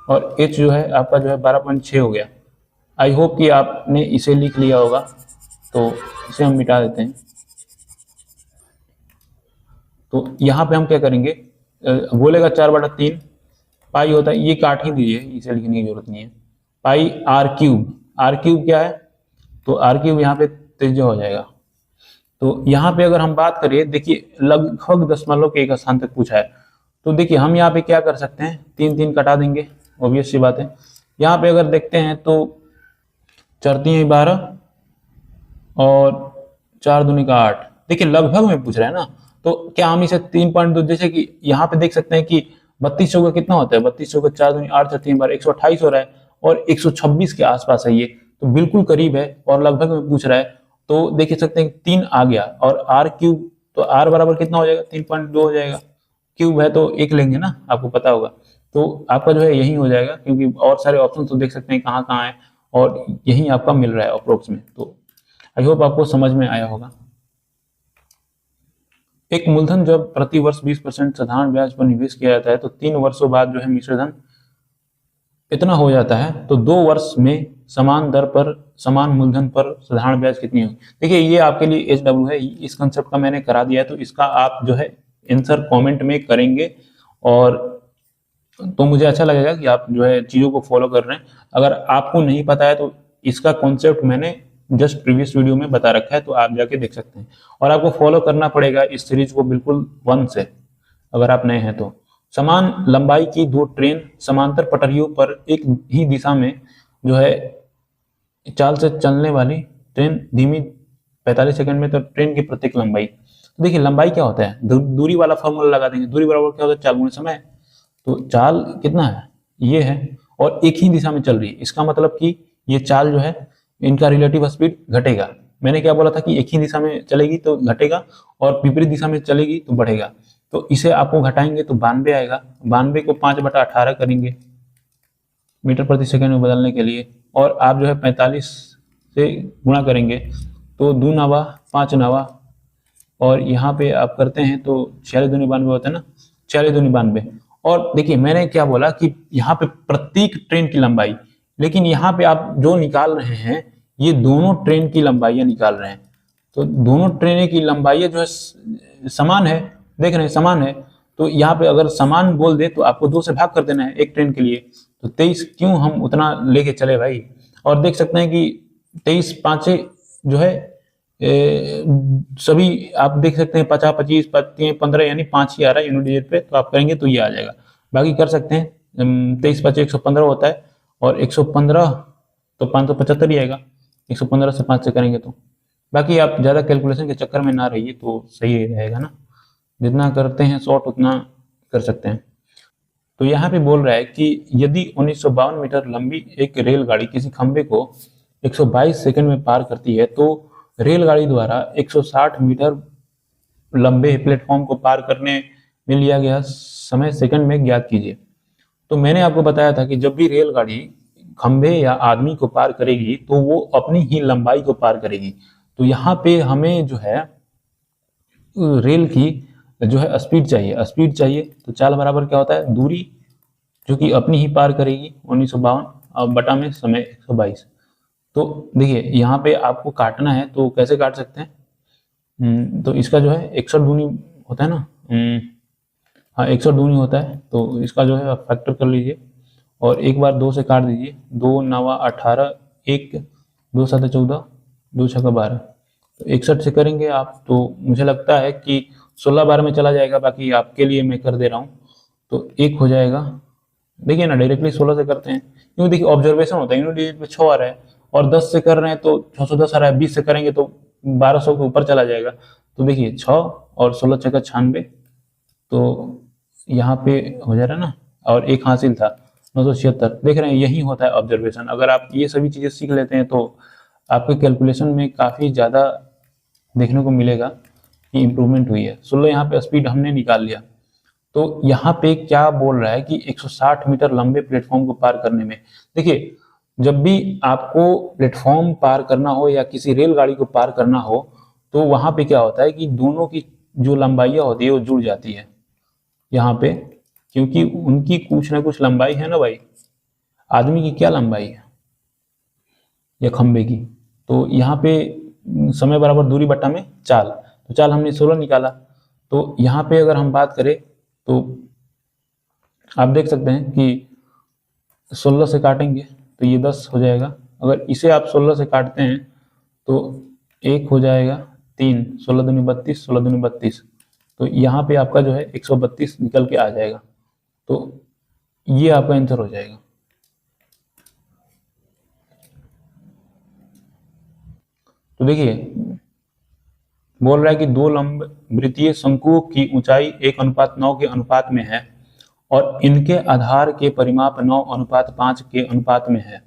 और एच जो है आपका जो है 12.6 हो गया। आई होप कि आपने इसे लिख लिया होगा, तो इसे हम मिटा देते हैं। तो यहाँ पे हम क्या करेंगे, गोले का 4/3 पाई होता है, ये काट ही दीजिए, इसे लिखने की जरूरत नहीं है। Pi are cube, are cube क्या है, तो आर क्यूब यहाँ पे त्रिज्या हो जाएगा, तो यहाँ पे अगर हम बात करें, देखिए लगभग दशमलव के एक स्थान तक पूछा है, तो देखिए हम यहाँ पे क्या कर सकते हैं, 3 3 कटा देंगे, ऑब्वियस सी बात है। यहाँ पे अगर देखते हैं तो 4 3 12 और 4 दूनी का 8, देखिए लगभग में पूछ रहा है ना, तो क्या हम इसे 3.2, जैसे कि यहाँ पे देख सकते हैं कि 32 चौका कितना होता है, 32 चौका 4 दूनी 8 4 3 12 128 हो रहा है, और 126 के आसपास है ये, तो बिल्कुल करीब है और लगभग में पूछ रहा है। तो देख सकते हैं 3 आ गया, और आर क्यूब, तो आर बराबर कितना हो जाएगा, 3.2 हो जाएगा, क्यूब है तो 1 लेंगे ना, आपको पता होगा। तो आपका जो है यही हो जाएगा, क्योंकि और सारे ऑप्शन तो देख सकते हैं कहाँ कहाँ है, और यही आपका मिल रहा है अप्रोक्स में। तो आई होप आपको समझ में आया होगा। एक मूलधन जब प्रति वर्ष 20% साधारण ब्याज पर निवेश किया जाता है, तो 3 वर्षों बाद जो है मिश्रधन इतना हो जाता है, तो 2 वर्ष में समान दर पर समान मूलधन पर साधारण ब्याज कितनी होगी। देखिए ये आपके लिए HW है, इस कंसेप्ट का मैंने करा दिया है, तो इसका आप जो है आंसर कमेंट में करेंगे, और तो मुझे अच्छा लगेगा कि आप जो है चीज़ों को फॉलो कर रहे हैं। अगर आपको नहीं पता है तो इसका कॉन्सेप्ट मैंने जस्ट प्रीवियस वीडियो में बता रखा है, तो आप जाके देख सकते हैं, और आपको फॉलो करना पड़ेगा इस सीरीज को बिल्कुल 1 से, अगर आप नए हैं तो। समान लंबाई की 2 ट्रेन समांतर पटरियों पर एक ही दिशा में जो है चाल से चलने वाली ट्रेन धीमी 45 सेकंड में, तो ट्रेन की प्रत्येक लंबाई, तो देखिए लंबाई क्या होता है, दूरी वाला फॉर्मूला लगा देंगे, दूरी बराबर क्या होता है, चाल गुणे समय। तो चाल कितना है, ये है, और एक ही दिशा में चल रही है, इसका मतलब कि ये चाल जो है इनका रिलेटिव स्पीड घटेगा। मैंने क्या बोला था कि एक ही दिशा में चलेगी तो घटेगा, और विपरीत दिशा में चलेगी तो बढ़ेगा। तो इसे आपको घटाएंगे तो 92 आएगा, 92 को 5/18 करेंगे मीटर प्रति सेकंड में बदलने के लिए, और आप जो है 45 से गुणा करेंगे, तो 2 नवा 5 नवा, और यहाँ पे आप करते हैं तो 46 दूनी 92 होता है ना, 46 दूनी 92। और देखिए मैंने क्या बोला कि यहाँ पे प्रत्येक ट्रेन की लंबाई, लेकिन यहाँ पे आप जो निकाल रहे हैं ये दोनों ट्रेन की लंबाइयाँ निकाल रहे हैं, तो दोनों ट्रेनें की लंबाइयाँ जो है समान है, देख रहे हैं समान है। तो यहाँ पे अगर समान बोल दे तो आपको 2 से भाग कर देना है एक ट्रेन के लिए, तो 23 क्यों हम उतना लेके चले भाई। और देख सकते हैं कि 23 5 जो है सभी आप देख सकते हैं 50 25 15 यानी 5 ही आ रहा है यूनिट डिजिट पे, तो आप करेंगे तो ये आ जाएगा। बाकी कर सकते हैं 23 5 115 होता है, और 115 तो 575 ही आएगा, 115 से 5 से करेंगे तो। बाकी आप ज़्यादा कैलकुलेशन के चक्कर में ना रहिए तो सही रहेगा ना, जितना करते हैं शॉर्ट उतना कर सकते हैं। तो यहाँ पे बोल रहा है कि यदि 1952 मीटर लंबी एक रेलगाड़ी किसी खंभे को 122 सेकंड में पार करती है, तो रेलगाड़ी द्वारा 160 मीटर लंबे प्लेटफॉर्म को पार करने में लिया गया समय सेकंड में ज्ञात कीजिए। तो मैंने आपको बताया था कि जब भी रेलगाड़ी खंभे या आदमी को पार करेगी तो वो अपनी ही लंबाई को पार करेगी। तो यहाँ पे हमें जो है रेल की जो है स्पीड चाहिए, तो चाल बराबर क्या होता है, दूरी जो कि अपनी ही पार करेगी 1952 बटा में समय 122। तो देखिए यहाँ पे आपको काटना है, तो कैसे काट सकते हैं, तो इसका जो है 61 दूनी होता है ना, हाँ 61 दूनी होता है, तो इसका जो है फैक्टर कर लीजिए, और एक बार 2 से काट दीजिए, 2 9 18 1 2 7 14 2 6 12, तो 61 से करेंगे आप, तो मुझे लगता है कि 16 बार में चला जाएगा, बाकी आपके लिए मैं कर दे रहा हूँ, तो 1 हो जाएगा। देखिए ना डायरेक्टली 16 से करते हैं, क्योंकि देखिए ऑब्जर्वेशन होता है, यूनिट डिजिट पे 6 आ रहा है, और 10 से कर रहे हैं तो 610 आ रहा है, 20 से करेंगे तो 1200 के ऊपर चला जाएगा। तो देखिए 6 और 16 6 96, तो यहाँ पे हो जा रहा है ना, और 1 हासिल था 976। देख रहे हैं यही होता है ऑब्जर्वेशन। अगर आप ये सभी चीज़ें सीख लेते हैं तो आपके कैलकुलेशन में काफ़ी ज़्यादा देखने को मिलेगा कि इम्प्रूवमेंट हुई है। 16 यहाँ पे स्पीड हमने निकाल लिया, तो यहाँ पे क्या बोल रहा है कि 160 मीटर लंबे प्लेटफॉर्म को पार करने में, देखिए जब भी आपको प्लेटफॉर्म पार करना हो या किसी रेलगाड़ी को पार करना हो, तो वहाँ पे क्या होता है कि दोनों की जो लंबाइयाँ होती है वो जुड़ जाती है यहाँ पे, क्योंकि उनकी कुछ ना कुछ लंबाई है ना भाई। आदमी की क्या लंबाई है या खंबे की, तो यहाँ पे समय बराबर दूरी बट्टा में चाल, तो चाल हमने 16 निकाला। तो यहाँ पे अगर हम बात करें तो आप देख सकते हैं कि 16 से काटेंगे तो ये 10 हो जाएगा। अगर इसे आप 16 से काटते हैं तो 1 हो जाएगा, 3, 16 दूनी 32, 16 दूनी 32, तो यहाँ पे आपका जो है 132 निकल के आ जाएगा। तो ये आपका आंसर हो जाएगा। तो देखिए बोल रहा है कि दो लंब वृत्तीय शंकुओं की ऊंचाई 1:9 के अनुपात में है और इनके आधार के परिमाप 9:5 के अनुपात में है।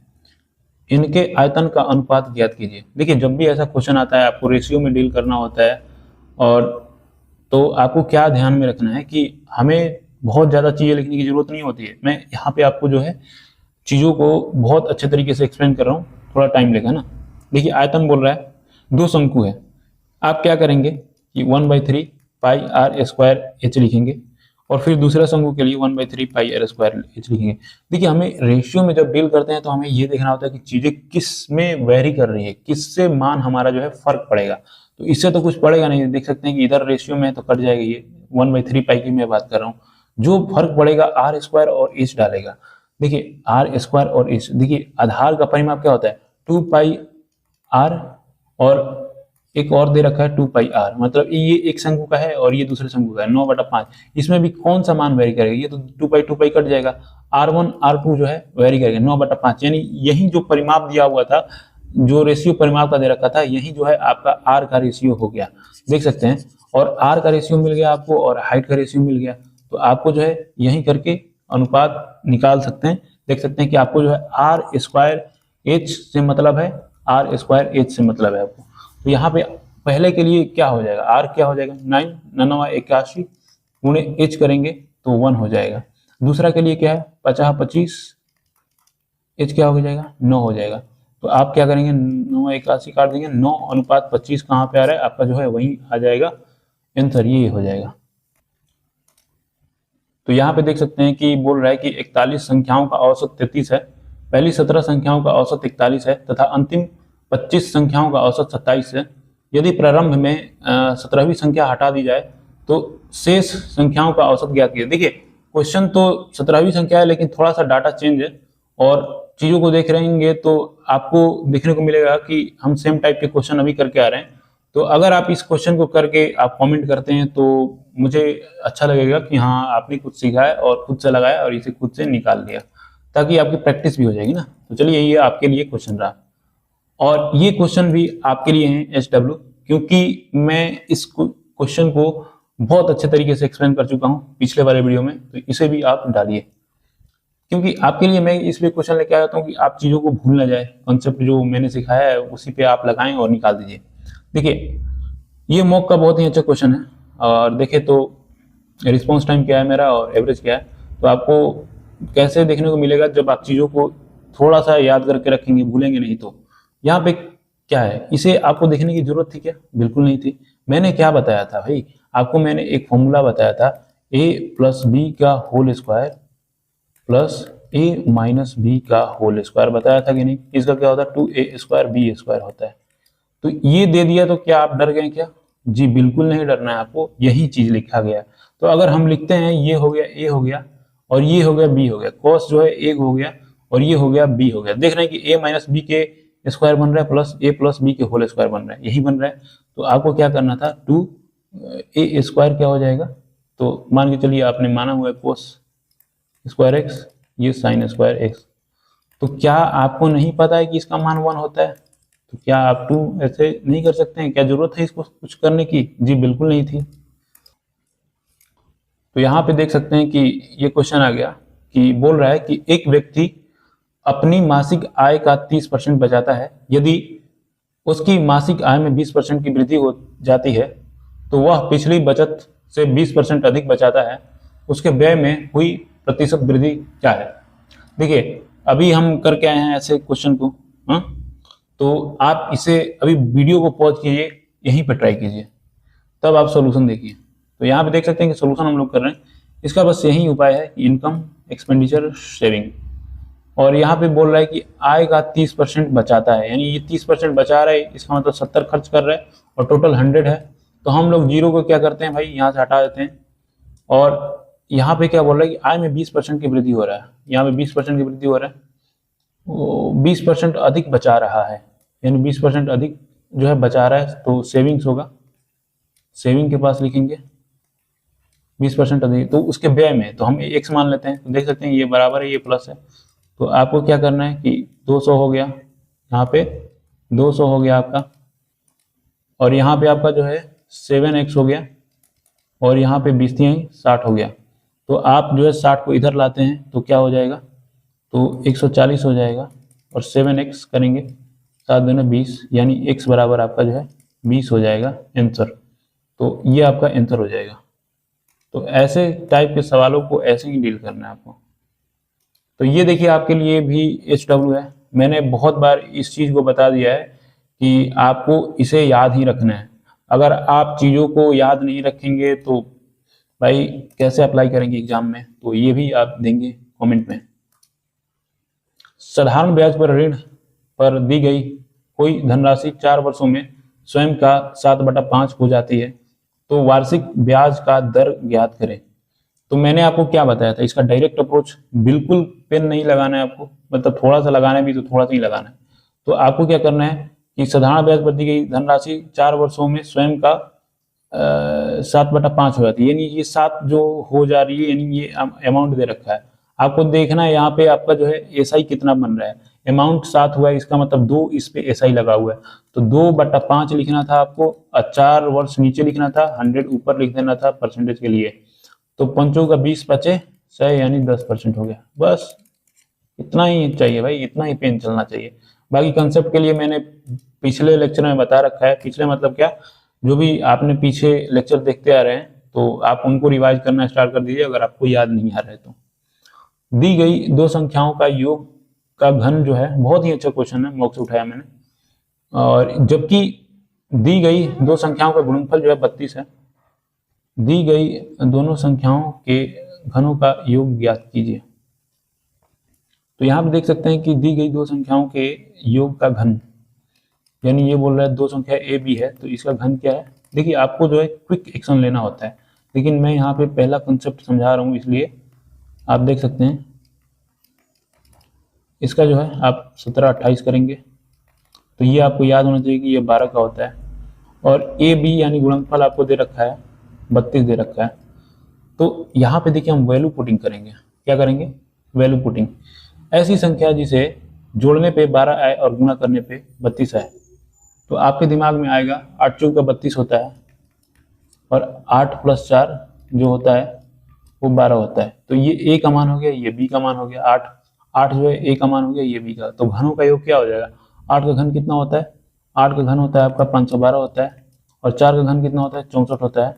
इनके आयतन का अनुपात ज्ञात कीजिए। देखिए जब भी ऐसा क्वेश्चन आता है, आपको रेशियो में डील करना होता है, और तो आपको क्या ध्यान में रखना है कि हमें बहुत ज़्यादा चीज़ें लिखने की जरूरत नहीं होती है। मैं यहाँ पे आपको जो है चीज़ों को बहुत अच्छे तरीके से एक्सप्लेन कर रहा हूँ, थोड़ा टाइम लेगा ना। देखिए आयतन बोल रहा है, दो शंकु है, आप क्या करेंगे कि 1/3 पाई आर स्क्वायर एच लिखेंगे, और फिर दूसरा शंकु के लिए 1/3 पाई आर स्क्वायर एच लिखेंगे। देखिए हमें रेशियो में जब डील करते हैं तो हमें ये देखना होता है कि चीज़ें किस में वेरी कर रही है, किससे मान हमारा जो है फर्क पड़ेगा। तो इससे तो कुछ पड़ेगा नहीं, देख सकते हैं कि इधर रेशियो में तो कट जाएगा, ये 1/3 पाई की मैं बात कर रहा हूँ। जो फर्क पड़ेगा आर स्क्वायर और एच डालेगा। देखिए आर स्क्वायर और एच, देखिए आधार का परिमाप क्या होता है 2 पाई आर, और एक और दे रखा है 2 पाई आर, मतलब ये एक शंकु का है और ये दूसरे शंकु का है 9/5। इसमें भी कौन सा मान वेरी करेगा, ये तो 2 पाई कट जाएगा, R1 R2 जो है वेरी करेगा 9/5। यानी यही जो परिमाप दिया हुआ था, जो रेशियो परिमाप का दे रखा था, यही जो है आपका आर का रेशियो हो गया, देख सकते हैं। और आर का रेशियो मिल गया आपको और हाइट का रेशियो मिल गया, तो आपको जो है यही करके अनुपात निकाल सकते हैं। देख सकते हैं कि आपको जो है आर स्क्वायर एच से मतलब है, आर स्क्वायर एच से मतलब है आपको। तो यहाँ पे पहले के लिए क्या हो जाएगा, आर क्या हो जाएगा 9 9 81 गुणे एच करेंगे तो 1 हो जाएगा। दूसरा के लिए क्या है 50 25, एच क्या हो जाएगा 9 हो जाएगा। तो आप क्या करेंगे 9 81 काट देंगे, 9:25 कहाँ पे आ रहा है आपका जो है वही आ जाएगा आंसर, ये हो जाएगा। तो यहाँ पे देख सकते हैं कि बोल रहा है कि 41 संख्याओं का औसत 33 है, पहली 17 संख्याओं का औसत 41 है तथा अंतिम 25 संख्याओं का औसत 27 है। यदि प्रारंभ में 17वीं संख्या हटा दी जाए तो शेष संख्याओं का औसत ज्ञात कीजिए। देखिए क्वेश्चन तो 17वीं संख्या है, लेकिन थोड़ा सा डाटा चेंज है, और चीज़ों को देख रहेंगे तो आपको देखने को मिलेगा कि हम सेम टाइप के क्वेश्चन अभी करके आ रहे हैं। तो अगर आप इस क्वेश्चन को करके आप कमेंट करते हैं तो मुझे अच्छा लगेगा कि हाँ आपने कुछ सीखा है और खुद से लगाया और इसे खुद से निकाल दिया, ताकि आपकी प्रैक्टिस भी हो जाएगी ना। तो चलिए ये आपके लिए क्वेश्चन रहा, और ये क्वेश्चन भी आपके लिए है SW, क्योंकि मैं इस क्वेश्चन को बहुत अच्छे तरीके से एक्सप्लेन कर चुका हूँ पिछले वाले वीडियो में, तो इसे भी आप डालिए, क्योंकि आपके लिए मैं इसलिए क्वेश्चन लेके आया हूँ कि आप चीज़ों को भूल ना जाए, कॉन्सेप्ट जो मैंने सिखाया है उसी पे आप लगाएं और निकाल दीजिए। देखिए ये मॉक का बहुत ही अच्छा क्वेश्चन है, और देखें तो रिस्पॉन्स टाइम क्या है मेरा और एवरेज क्या है, तो आपको कैसे देखने को मिलेगा जब आप चीज़ों को थोड़ा सा याद करके रखेंगे, भूलेंगे नहीं। तो यहाँ पे क्या है, इसे आपको देखने की जरूरत थी क्या, बिल्कुल नहीं थी। मैंने क्या बताया था भाई आपको, मैंने एक फॉर्मूला बताया था a + b का whole square plus a - b का होल स्क्वायर, बताया था कि नहीं। इसका क्या होता है 2a² b² होता है। तो ये दे दिया तो क्या आप डर गए क्या, जी बिल्कुल नहीं डरना है आपको, यही चीज लिखा गया। तो अगर हम लिखते हैं ये हो गया a हो गया और ये हो गया b हो गया, cos जो है a हो गया और ये हो गया b हो गया, देख रहे हैं कि a - b के स्क्वायर बन रहा है प्लस a + b के होल स्क्वायर बन रहा है, यही बन रहा है। तो आपको क्या करना था 2a² क्या हो जाएगा, तो मान के चलिए आपने माना हुआ है cos स्क्वायर x, ये sin स्क्वायर x। तो क्या आपको नहीं पता है कि इसका मान 1 होता है, तो क्या आप 2 ऐसे नहीं कर सकते हैं, क्या जरूरत है इसको कुछ करने की, जी बिल्कुल नहीं थी। तो यहाँ पे देख सकते हैं कि ये क्वेश्चन आ गया कि बोल रहा है कि एक व्यक्ति अपनी मासिक आय का 30% बचाता है, यदि उसकी मासिक आय में 20% की वृद्धि हो जाती है तो वह पिछली बचत से 20% अधिक बचाता है, उसके व्यय में हुई प्रतिशत वृद्धि क्या है। देखिए अभी हम करके आए हैं ऐसे क्वेश्चन को, हाँ, तो आप इसे अभी वीडियो को पॉज कीजिए, यहीं पर ट्राई कीजिए, तब आप सॉल्यूशन देखिए। तो यहाँ पे देख सकते हैं कि सॉल्यूशन हम लोग कर रहे हैं, इसका बस यही उपाय है कि इनकम, एक्सपेंडिचर, सेविंग। और यहाँ पे बोल रहा है कि आय का 30% बचाता है, यानी ये 30% बचा रहा है, इसका मतलब 70 खर्च कर रहा है और टोटल 100 है। तो हम लोग जीरो को क्या करते हैं भाई, यहाँ से हटा देते हैं। और यहाँ पे क्या बोल रहा है कि आय में 20% की वृद्धि हो रहा है, यहाँ पे 20% की वृद्धि हो रहा है, वो 20% अधिक बचा रहा है, यानी 20% अधिक जो है बचा रहा है, तो सेविंग्स होगा। सेविंग के पास लिखेंगे 20% अधिक, तो उसके व्यय में तो हम x मान लेते हैं। तो देख सकते हैं ये बराबर है, ये प्लस है। तो आपको क्या करना है कि 200 हो गया, यहाँ पे 200 हो गया आपका, और यहाँ पे आपका जो है 7x हो गया, और यहाँ पे 20 60 हो गया। तो आप जो है 60 को इधर लाते हैं तो क्या हो जाएगा, तो 140 हो जाएगा, और 7x करेंगे 7 दूनी 20, यानी x बराबर आपका जो है 20 हो जाएगा आंसर। तो ये आपका आंसर हो जाएगा। तो ऐसे टाइप के सवालों को ऐसे ही डील करना है आपको। तो ये देखिए आपके लिए भी HW है। मैंने बहुत बार इस चीज़ को बता दिया है कि आपको इसे याद ही रखना है। अगर आप चीज़ों को याद नहीं रखेंगे तो भाई कैसे अप्लाई करेंगे एग्जाम में, तो ये भी आप देंगे कमेंट में। साधारण ब्याज पर ऋण पर दी गई कोई धनराशि 4 वर्षों में स्वयं का 7/5 हो जाती है, तो वार्षिक ब्याज का दर ज्ञात करें। तो मैंने आपको क्या बताया था, इसका डायरेक्ट अप्रोच, बिल्कुल पेन नहीं लगाना है आपको, मतलब थोड़ा सा लगाना है भी तो थोड़ा सा ही लगाना है। तो आपको क्या करना है कि साधारण ब्याज पर दी गई धनराशि 4 वर्षों में स्वयं का 7/5 हो जाती है, यानी ये 7 जो हो जा रही है, यानी ये अमाउंट दे रखा है। आपको देखना है यहाँ पे आपका जो है SI कितना बन रहा है। अमाउंट 7 हुआ है, इसका मतलब 2 इस पे SI लगा हुआ है, तो 2/5 लिखना था आपको, 4 वर्ष नीचे लिखना था, 100 ऊपर लिख देना था परसेंटेज के लिए। तो 5 का 20 पचे 100, यानी 10% हो गया। बस इतना ही चाहिए भाई, इतना ही पेन चलना चाहिए। बाकी कंसेप्ट के लिए मैंने पिछले लेक्चर में बता रखा है। पिछले मतलब क्या, जो भी आपने पीछे लेक्चर देखते आ रहे हैं तो आप उनको रिवाइज करना स्टार्ट कर दीजिए अगर आपको याद नहीं आ रहा है तो। दी गई दो संख्याओं का योग का घन जो है, बहुत ही अच्छा क्वेश्चन है, मॉक्स उठाया मैंने। और जबकि दी गई दो संख्याओं का गुणनफल जो है 32 है, दी गई दोनों संख्याओं के घनों का योग ज्ञात कीजिए। तो यहाँ पे देख सकते हैं कि दी गई दो संख्याओं के योग का घन, यानी ये बोल रहा है दो संख्या ए बी है, तो इसका घन क्या है। देखिए आपको जो है क्विक एक्शन लेना होता है, लेकिन मैं यहाँ पे पहला कंसेप्ट समझा रहा हूँ, इसलिए आप देख सकते हैं इसका जो है आप 17-28 करेंगे। तो ये आपको याद होना चाहिए कि ये 12 का होता है, और ए बी यानी गुणनफल आपको दे रखा है 32 दे रखा है। तो यहाँ पे देखिए हम वैल्यू पुटिंग करेंगे। क्या करेंगे, वैल्यू पुटिंग। ऐसी संख्या जिसे जोड़ने पे 12 आए और गुणा करने पे 32 आए, तो आपके दिमाग में आएगा 8 चौक का 32 होता है, और 8 + 4 जो होता है वो 12 होता है। तो ये ए का मान हो गया, ये बी का मान हो गया। 8 जो है ए का मान हो गया, ये बी का। तो घनों का योग क्या हो जाएगा, 8 का घन कितना होता है, 8 का घन होता है आपका 512 होता है, और 4 का घन कितना होता है 64 होता है।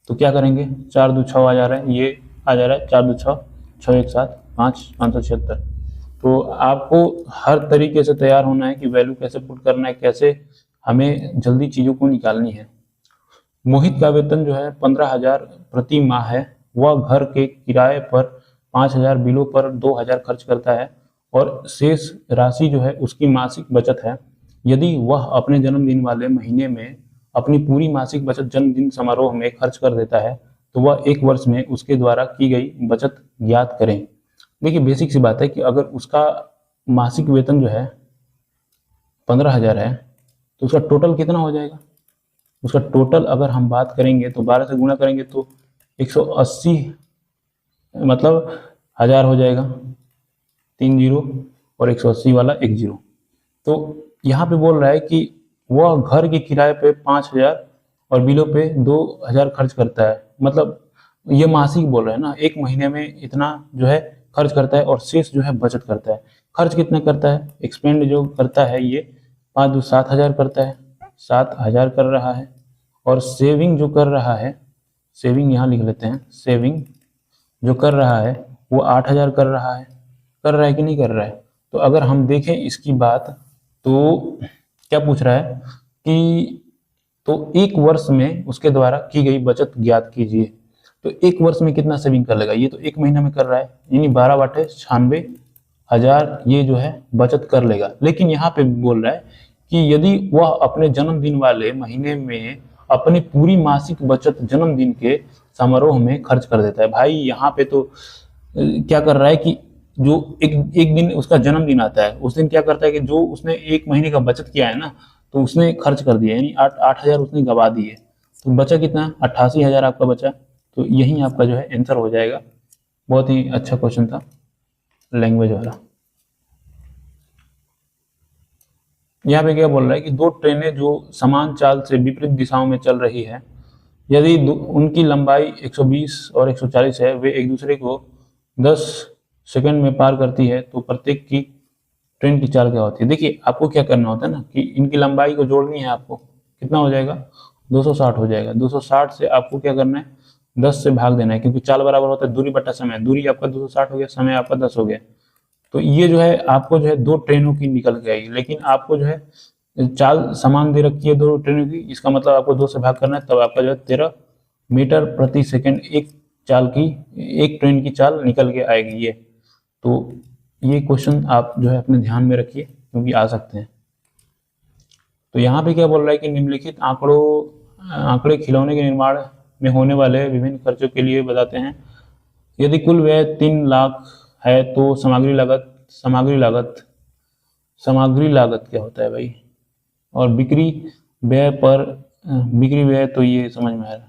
तो क्या करेंगे, 4 2 6 आ जा रहा है, ये आ जा रहा है 4 2 6 6 1 7 5 576। तो आपको हर तरीके से तैयार होना है कि वैल्यू कैसे पुट करना है, कैसे हमें जल्दी चीज़ों को निकालनी है। मोहित का वेतन जो है 15,000 प्रति माह है। वह घर के किराए पर 5,000, बिलों पर 2,000 खर्च करता है, और शेष राशि जो है उसकी मासिक बचत है। यदि वह अपने जन्मदिन वाले महीने में अपनी पूरी मासिक बचत जन्मदिन समारोह में खर्च कर देता है, तो वह 1 वर्ष में उसके द्वारा की गई बचत ज्ञात करें। देखिए बेसिक सी बात है कि अगर उसका मासिक वेतन जो है 15,000 है, तो उसका टोटल कितना हो जाएगा। उसका टोटल अगर हम बात करेंगे तो 12 से गुणा करेंगे तो 180, मतलब 1000 हो जाएगा, 3 जीरो और 180 वाला 1 जीरो। तो यहाँ पे बोल रहा है कि वह घर के किराए पे 5,000 और बिलों पे 2,000 खर्च करता है। मतलब ये मासिक बोल रहे हैं ना, एक महीने में इतना जो है खर्च करता है, और शेष जो है बचत करता है। खर्च कितना करता है, एक्सपेंड जो करता है ये 5 2 7,000 करता है, 7,000 कर रहा है। और सेविंग जो कर रहा है, सेविंग यहाँ लिख लेते हैं, सेविंग जो कर रहा है वो 8,000 कर रहा है कि नहीं कर रहा है। तो अगर हम देखें इसकी बात, तो क्या पूछ रहा है कि तो 1 वर्ष में उसके द्वारा की गई बचत ज्ञात कीजिए। तो 1 वर्ष में कितना सेविंग कर लेगा, ये तो 1 महीना में कर रहा है, यानी 12/96,000 ये जो है बचत कर लेगा। लेकिन यहाँ पे बोल रहा है कि यदि वह अपने जन्मदिन वाले महीने में अपनी पूरी मासिक बचत जन्मदिन के समारोह में खर्च कर देता है। भाई यहाँ पे तो क्या कर रहा है कि जो एक दिन उसका जन्मदिन आता है, उस दिन क्या करता है कि जो उसने 1 महीने का बचत किया है ना, तो उसने खर्च कर दिया, यानी 8,000 उसने गवा दिए। तो बचा कितना, 88,000 आपका बचा। तो यही आपका जो है आंसर हो जाएगा। बहुत ही अच्छा क्वेश्चन था लैंग्वेज वाला। यहाँ पे क्या बोल रहा है कि दो ट्रेनें जो समान चाल से विपरीत दिशाओं में चल रही है, यदि उनकी लंबाई 120 और 140 है, वे एक दूसरे को 10 सेकंड में पार करती है, तो प्रत्येक की ट्रेन की चाल क्या होती है। देखिए आपको क्या करना होता है ना कि इनकी लंबाई को जोड़नी है आपको, कितना हो जाएगा, 260 हो जाएगा। 260 से आपको क्या करना है, 10 से भाग देना है, क्योंकि चाल बराबर होता है दूरी बटा समय। दूरी आपका 260 हो गया, समय आपका 10 हो गया। तो ये जो है आपको जो है दो ट्रेनों की निकल के आएगी, लेकिन आपको जो है चाल समान दे रखी है दो ट्रेनों की, इसका मतलब आपको 2 से भाग करना है, तब आपका जो है 13 मीटर प्रति सेकंड एक ट्रेन की चाल निकल के आएगी ये। तो ये क्वेश्चन आप जो है अपने ध्यान में रखिए, क्योंकि आ सकते हैं। तो यहाँ पे क्या बोल रहा है कि निम्नलिखित आंकड़े खिलौने के निर्माण में होने वाले विभिन्न खर्चों के लिए बताते हैं। यदि कुल व्यय 3 लाख है तो सामग्री लागत क्या होता है भाई, और बिक्री व्यय तो ये समझ में आ रहा है,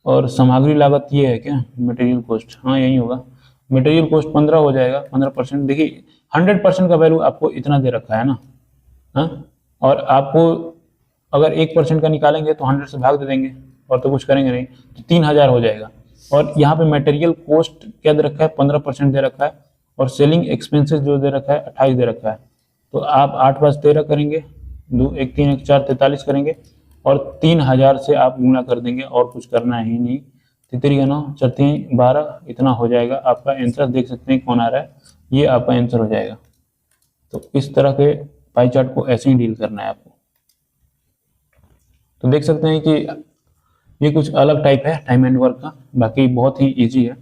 और सामग्री लागत ये है क्या, मटेरियल कॉस्ट, हाँ यही होगा। मटेरियल कॉस्ट 15 हो जाएगा, 15%। देखिए 100% का वैल्यू आपको इतना दे रखा है ना, हाँ, और आपको अगर 1% का निकालेंगे तो 100 से भाग दे देंगे और तो कुछ करेंगे नहीं, तो 3000 हो जाएगा। और यहाँ पे मटेरियल कॉस्ट क्या दे रखा है, 15% दे रखा है, और सेलिंग एक्सपेंसेस जो दे रखा है 28 दे रखा है। तो आप 8 5 13 करेंगे, 2 1 3 1 4 43 करेंगे, और 3000 से आप गुना कर देंगे, और कुछ करना ही नहीं। 3 9 4 3 12, इतना हो जाएगा आपका आंसर। देख सकते हैं कौन आ रहा है, ये आपका आंसर हो जाएगा। तो इस तरह के पाई चार्ट को ऐसे ही डील करना है आपको। तो देख सकते हैं कि ये कुछ अलग टाइप है टाइम एंड वर्क का, बाकी बहुत ही इजी है।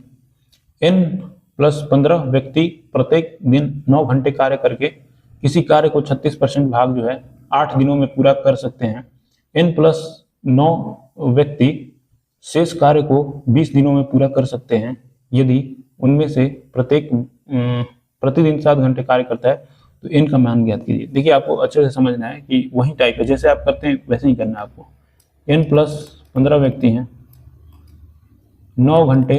n+15 व्यक्ति प्रत्येक दिन 9 घंटे कार्य करके किसी कार्य को 36% भाग जो है 8 दिनों में पूरा कर सकते हैं। n+9 व्यक्ति शेष कार्य को 20 दिनों में पूरा कर सकते हैं यदि उनमें से प्रत्येक प्रतिदिन 7 घंटे कार्य करता है, तो n का मान ज्ञात कीजिए। देखिए आपको अच्छे से समझना है कि वही टाइप है, जैसे आप करते हैं वैसे ही करना है आपको। n+15 व्यक्ति हैं, 9 घंटे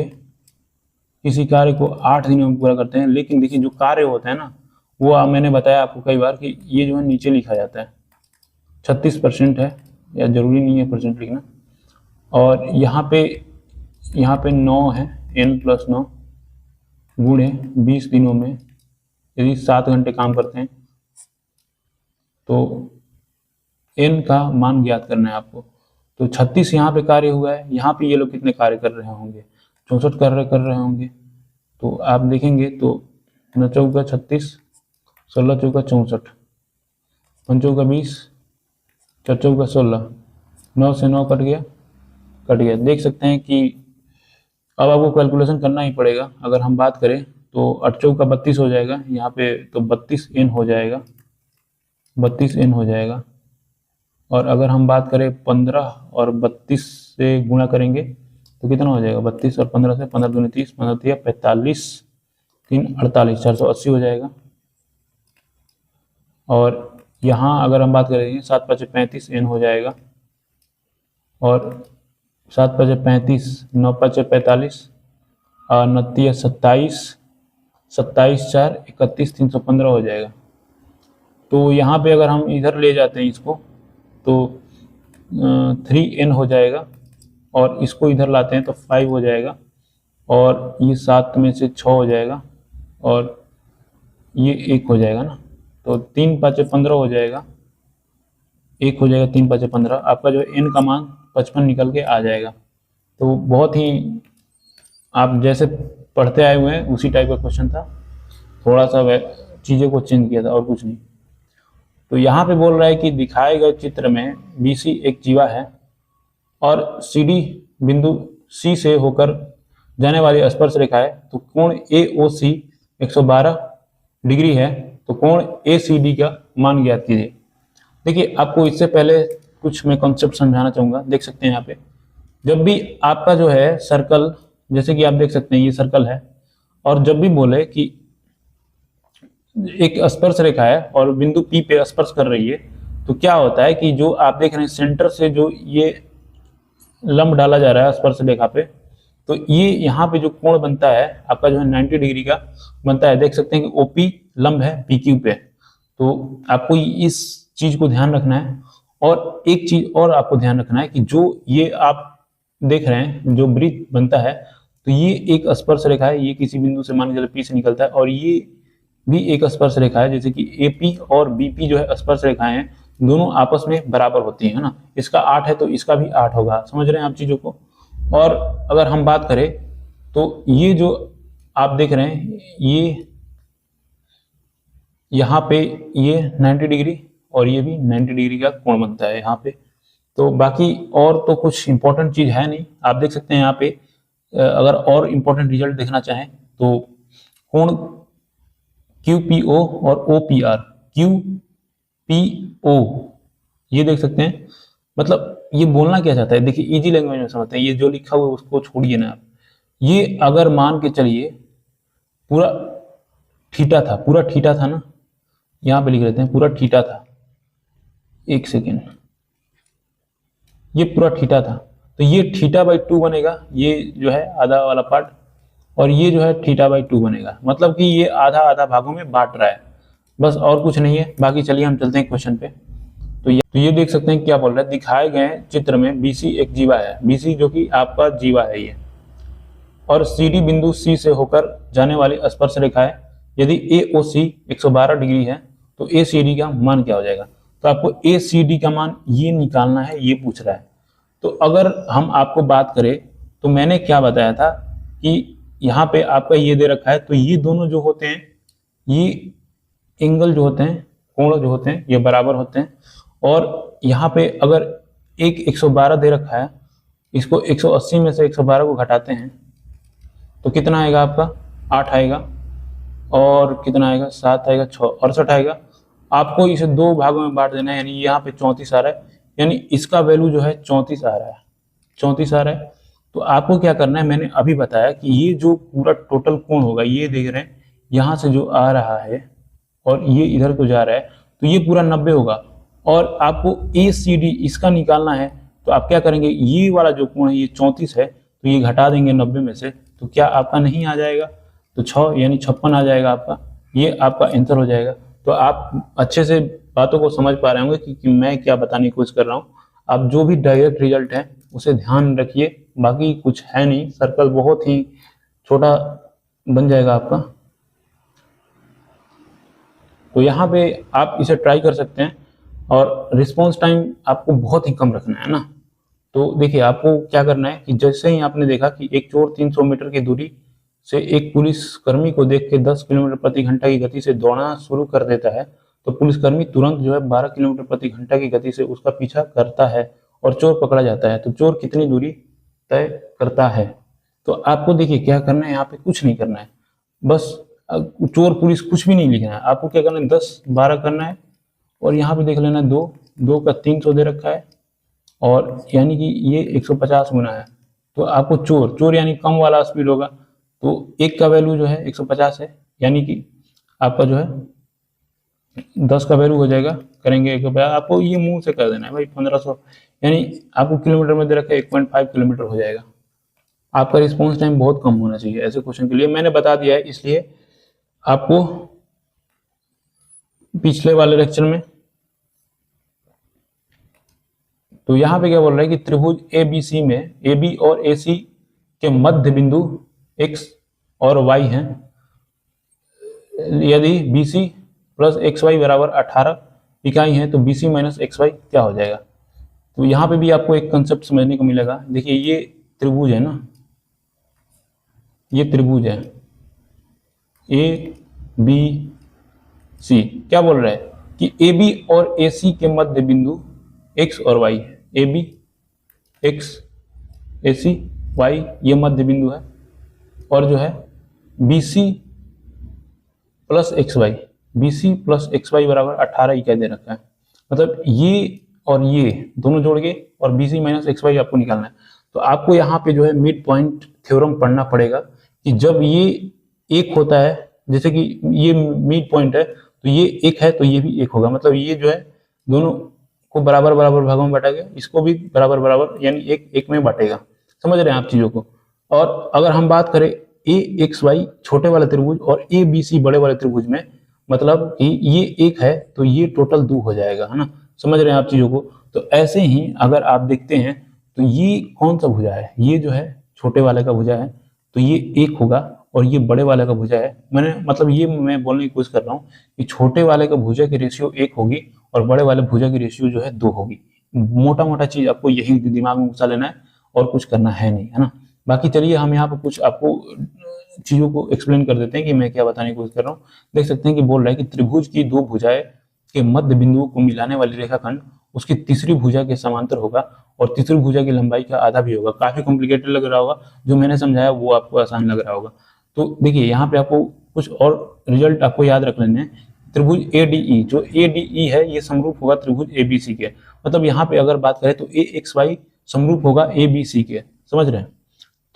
किसी कार्य को 8 दिनों में पूरा करते हैं, लेकिन देखिए जो कार्य होता है ना, वो मैंने बताया आपको कई बार कि ये जो है नीचे लिखा जाता है, 36% है, या जरूरी नहीं है परसेंट लिखना। और यहाँ पे 9 है, n+9 गुणे 20 दिनों में यदि 7 घंटे काम करते हैं, तो n का मान ज्ञात करना है आपको। तो 36 यहाँ पे कार्य हुआ है, यहाँ पे ये लोग कितने कार्य कर रहे होंगे, 64 कार्य कर रहे होंगे। तो आप देखेंगे तो 9 चौका 36, 16 चौका 64, 5 चौका 20, 4 चौका 16, 9 से 9 कट गया। देख सकते हैं कि अब आपको कैलकुलेशन करना ही पड़ेगा। अगर हम बात करें तो 8 चौका 32 हो जाएगा, यहाँ पे तो 32n हो जाएगा, 32n हो जाएगा। और अगर हम बात करें 15 और 32 से गुणा करेंगे तो कितना हो जाएगा, 32 और 15 से, 15 दूनी 30, 15 दिया 45, 3 48, 480 हो जाएगा। और यहाँ अगर हम बात करेंगे 7 5 35n हो जाएगा, और 7 5 35, 9 5 45, और 9 27, 27 4 31, 315 हो जाएगा। तो यहाँ पे अगर हम इधर ले जाते हैं इसको तो 3n हो जाएगा, और इसको इधर लाते हैं तो 5 हो जाएगा, और ये 7 में से 6 हो जाएगा, और ये 1 हो जाएगा ना। तो 3 5 15 हो जाएगा, 1 हो जाएगा, 3 5 15। आपका जो n का मान 55 निकल के आ जाएगा। तो बहुत ही आप जैसे पढ़ते आए हुए हैं उसी टाइप का क्वेश्चन था, थोड़ा सा चीज़ों को चेंज किया था और कुछ नहीं। तो यहाँ पे बोल रहा है कि दिखाए गए चित्र में BC एक जीवा है और CD बिंदु C से होकर जाने वाली स्पर्श रेखा है, तो कोण AOC 112 डिग्री है, तो कोण ACD का मान ज्ञात कीजिए। देखिए आपको इससे पहले कुछ मैं कॉन्सेप्ट समझाना चाहूँगा। देख सकते हैं यहाँ पे जब भी आपका जो है सर्कल, जैसे कि आप देख सकते हैं ये सर्कल है, और जब भी बोले कि एक स्पर्श रेखा है और बिंदु P पे स्पर्श कर रही है, तो क्या होता है कि जो आप देख रहे हैं सेंटर से जो ये लंब डाला जा रहा है स्पर्श रेखा पे, तो ये यहाँ पे जो कोण बनता है आपका जो है 90 डिग्री का बनता है। देख सकते हैं कि ओपी लंब है पीक्यू पे, तो आपको इस चीज को ध्यान रखना है। और एक चीज और आपको ध्यान रखना है कि जो ये आप देख रहे हैं जो वृत्त बनता है, तो ये एक स्पर्श रेखा है, ये किसी बिंदु से मान के चलो पी से निकलता है, और ये भी एक स्पर्श रेखा है, जैसे कि एपी और बीपी जो है स्पर्श रेखाएं हैं, दोनों आपस में बराबर होती है ना। इसका 8 है तो इसका भी 8 होगा, समझ रहे हैं आप चीजों को। और अगर हम बात करें तो ये जो आप देख रहे हैं ये यहाँ पे ये 90 डिग्री और ये भी 90 डिग्री का कोण बनता है यहाँ पे। तो बाकी और तो कुछ इंपॉर्टेंट चीज है नहीं। आप देख सकते हैं यहाँ पे अगर और इंपॉर्टेंट रिजल्ट देखना चाहें तो कोण QPO और OPR, QPO ये देख सकते हैं। मतलब ये बोलना क्या चाहता है, देखिए इजी लैंग्वेज में समझते हैं। ये जो लिखा हुआ है उसको छोड़िए ना आप। ये अगर मान के चलिए पूरा थीटा था, पूरा थीटा था ना, यहाँ पे लिख लेते हैं पूरा थीटा था, एक सेकेंड, ये पूरा थीटा था, तो ये थीटा बाई 2 बनेगा, ये जो है आधा वाला पार्ट, और ये जो है थीटा बाई 2 बनेगा। मतलब कि ये आधा आधा भागों में बांट रहा है, बस और कुछ नहीं है। बाकी चलिए हम चलते हैं क्वेश्चन पे। तो ये देख सकते हैं क्या बोल रहा है, दिखाए गए चित्र में BC एक जीवा है, BC जो कि आपका जीवा है ये, और CD बिंदु C से होकर जाने वाली स्पर्श रेखा है। यदि AOC 112 डिग्री है तो ACD का मान क्या हो जाएगा। तो आपको ACD का मान ये निकालना है, ये पूछ रहा है। तो अगर हम आपको बात करें तो मैंने क्या बताया था कि यहाँ पे आपका ये दे रखा है, तो ये दोनों जो होते हैं, ये एंगल जो होते हैं, कोण जो होते हैं, ये बराबर होते हैं। और यहाँ पे अगर एक 112 दे रखा है, इसको 180 में से 112 को घटाते हैं तो कितना आएगा आपका 8 आएगा, और कितना आएगा 7 आएगा, 6 68 आएगा। आपको इसे 2 भागों में बांट देना है, यानी यहाँ पे 34 आ रहा है, यानी इसका वैल्यू जो है 34 आ रहा है, 34 आ रहा है। तो आपको क्या करना है, मैंने अभी बताया कि ये जो पूरा टोटल कोण होगा, ये देख रहे हैं यहाँ से जो आ रहा है और ये इधर को जा रहा है, तो ये पूरा 90 होगा। और आपको ACD इसका निकालना है, तो आप क्या करेंगे, ये वाला जो कोण है ये 34 है, तो ये घटा देंगे 90 में से, तो क्या आपका नहीं आ जाएगा, तो 6 यानी 56 आ जाएगा आपका, ये आपका आंसर हो जाएगा। तो आप अच्छे से बातों को समझ पा रहे होंगे कि मैं क्या बताने की कोशिश कर रहा हूँ। आप जो भी डायरेक्ट रिजल्ट है उसे ध्यान रखिए, बाकी कुछ है नहीं, सर्कल बहुत ही छोटा बन जाएगा आपका। तो यहाँ पे आप इसे ट्राई कर सकते हैं, और रिस्पॉन्स टाइम आपको बहुत ही कम रखना है ना। तो देखिए आपको क्या करना है कि जैसे ही आपने देखा कि एक चोर 300 मीटर की दूरी से एक पुलिसकर्मी को देख के 10 किलोमीटर प्रति घंटा की गति से दौड़ना शुरू कर देता है, तो पुलिसकर्मी तुरंत जो है 12 किलोमीटर प्रति घंटा की गति से उसका पीछा करता है और चोर पकड़ा जाता है। तो चोर कितनी दूरी तय करता है। तो आपको देखिए क्या करना है, यहाँ पे कुछ नहीं करना है, बस चोर पुलिस कुछ भी नहीं लिखना है। आपको क्या करना है, 10 12 करना है, और यहाँ पे देख लेना है 2 का 300 दे रखा है, और यानी कि ये 150 गुना है। तो आपको चोर यानी कम वाला स्पीड होगा, तो 1 का वैल्यू जो है 150 है, यानी कि आपका जो है 10 का वैल्यू हो जाएगा, करेंगे 150, आपको ये मुंह से कर देना है भाई 1500, यानी आपको किलोमीटर में दे रखा है 1.5 किलोमीटर हो जाएगा। आपका रिस्पॉन्स टाइम बहुत कम होना चाहिए ऐसे क्वेश्चन के लिए, मैंने बता दिया है इसलिए आपको पिछले वाले लेक्चर में। तो यहाँ पे क्या बोल रहा है कि त्रिभुज ABC में AB और AC के मध्य बिंदु X और Y हैं। यदि BC प्लस XY बराबर 18 इकाई है तो BC माइनस XY क्या हो जाएगा। तो यहाँ पे भी आपको एक कंसेप्ट समझने को मिलेगा। देखिए ये त्रिभुज है ना, ये त्रिभुज है ABC, क्या बोल रहा है कि AB और AC के मध्य बिंदु X और Y है। AB X AC Y ये मध्य बिंदु है, और जो है BC प्लस XY बराबर 18 इकाई दे रखा है। मतलब ये और ये दोनों जोड़ के और BC माइनस XY आपको निकालना है। तो आपको यहाँ पे जो है मिड पॉइंट थ्योरम पढ़ना पड़ेगा कि जब ये एक होता है, जैसे कि ये मिड पॉइंट है तो ये एक है तो ये भी एक होगा, मतलब ये जो है दोनों को बराबर बराबर भागों में बांटेगा, इसको भी बराबर बराबर यानी एक एक में बांटेगा। समझ रहे हैं आप चीजों को। और अगर हम बात करें ए एक्स वाई छोटे वाले त्रिभुज और ए बी सी बड़े वाले त्रिभुज में, मतलब कि ये एक है तो ये टोटल 2 हो जाएगा, है ना। समझ रहे हैं आप चीजों को। तो ऐसे ही अगर आप देखते हैं तो ये कौन सा भुजा है, ये जो है छोटे वाले का भुजा है तो ये एक होगा, और ये बड़े वाले का भुजा है। मैंने मतलब ये मैं बोलने की कोशिश कर रहा हूँ कि छोटे वाले का भुजा की रेशियो 1 होगी और बड़े वाले भुजा की रेशियो जो है 2 होगी। मोटा मोटा चीज आपको यही दिमाग में घुसा लेना है और कुछ करना है नहीं, है ना। बाकी चलिए हम यहाँ पर कुछ आपको चीजों को एक्सप्लेन कर देते हैं कि मैं क्या बताने की कोशिश कर रहा हूँ। देख सकते हैं कि बोल रहा है कि त्रिभुज की 2 भुजाएं के मध्य बिंदुओं को मिलाने वाली रेखाखंड उसकी तीसरी भुजा के समांतर होगा और तीसरी भुजा की लंबाई का आधा भी होगा। काफी कॉम्प्लिकेटेड लग रहा होगा, जो मैंने समझाया वो आपको आसान लग रहा होगा। तो देखिए यहाँ पे आपको कुछ और रिजल्ट आपको याद रख लेने हैं। त्रिभुज ADE, जो ADE है ये समरूप होगा त्रिभुज ABC के। मतलब यहाँ पे अगर बात करें तो AXY समरूप होगा ABC के। समझ रहे हैं।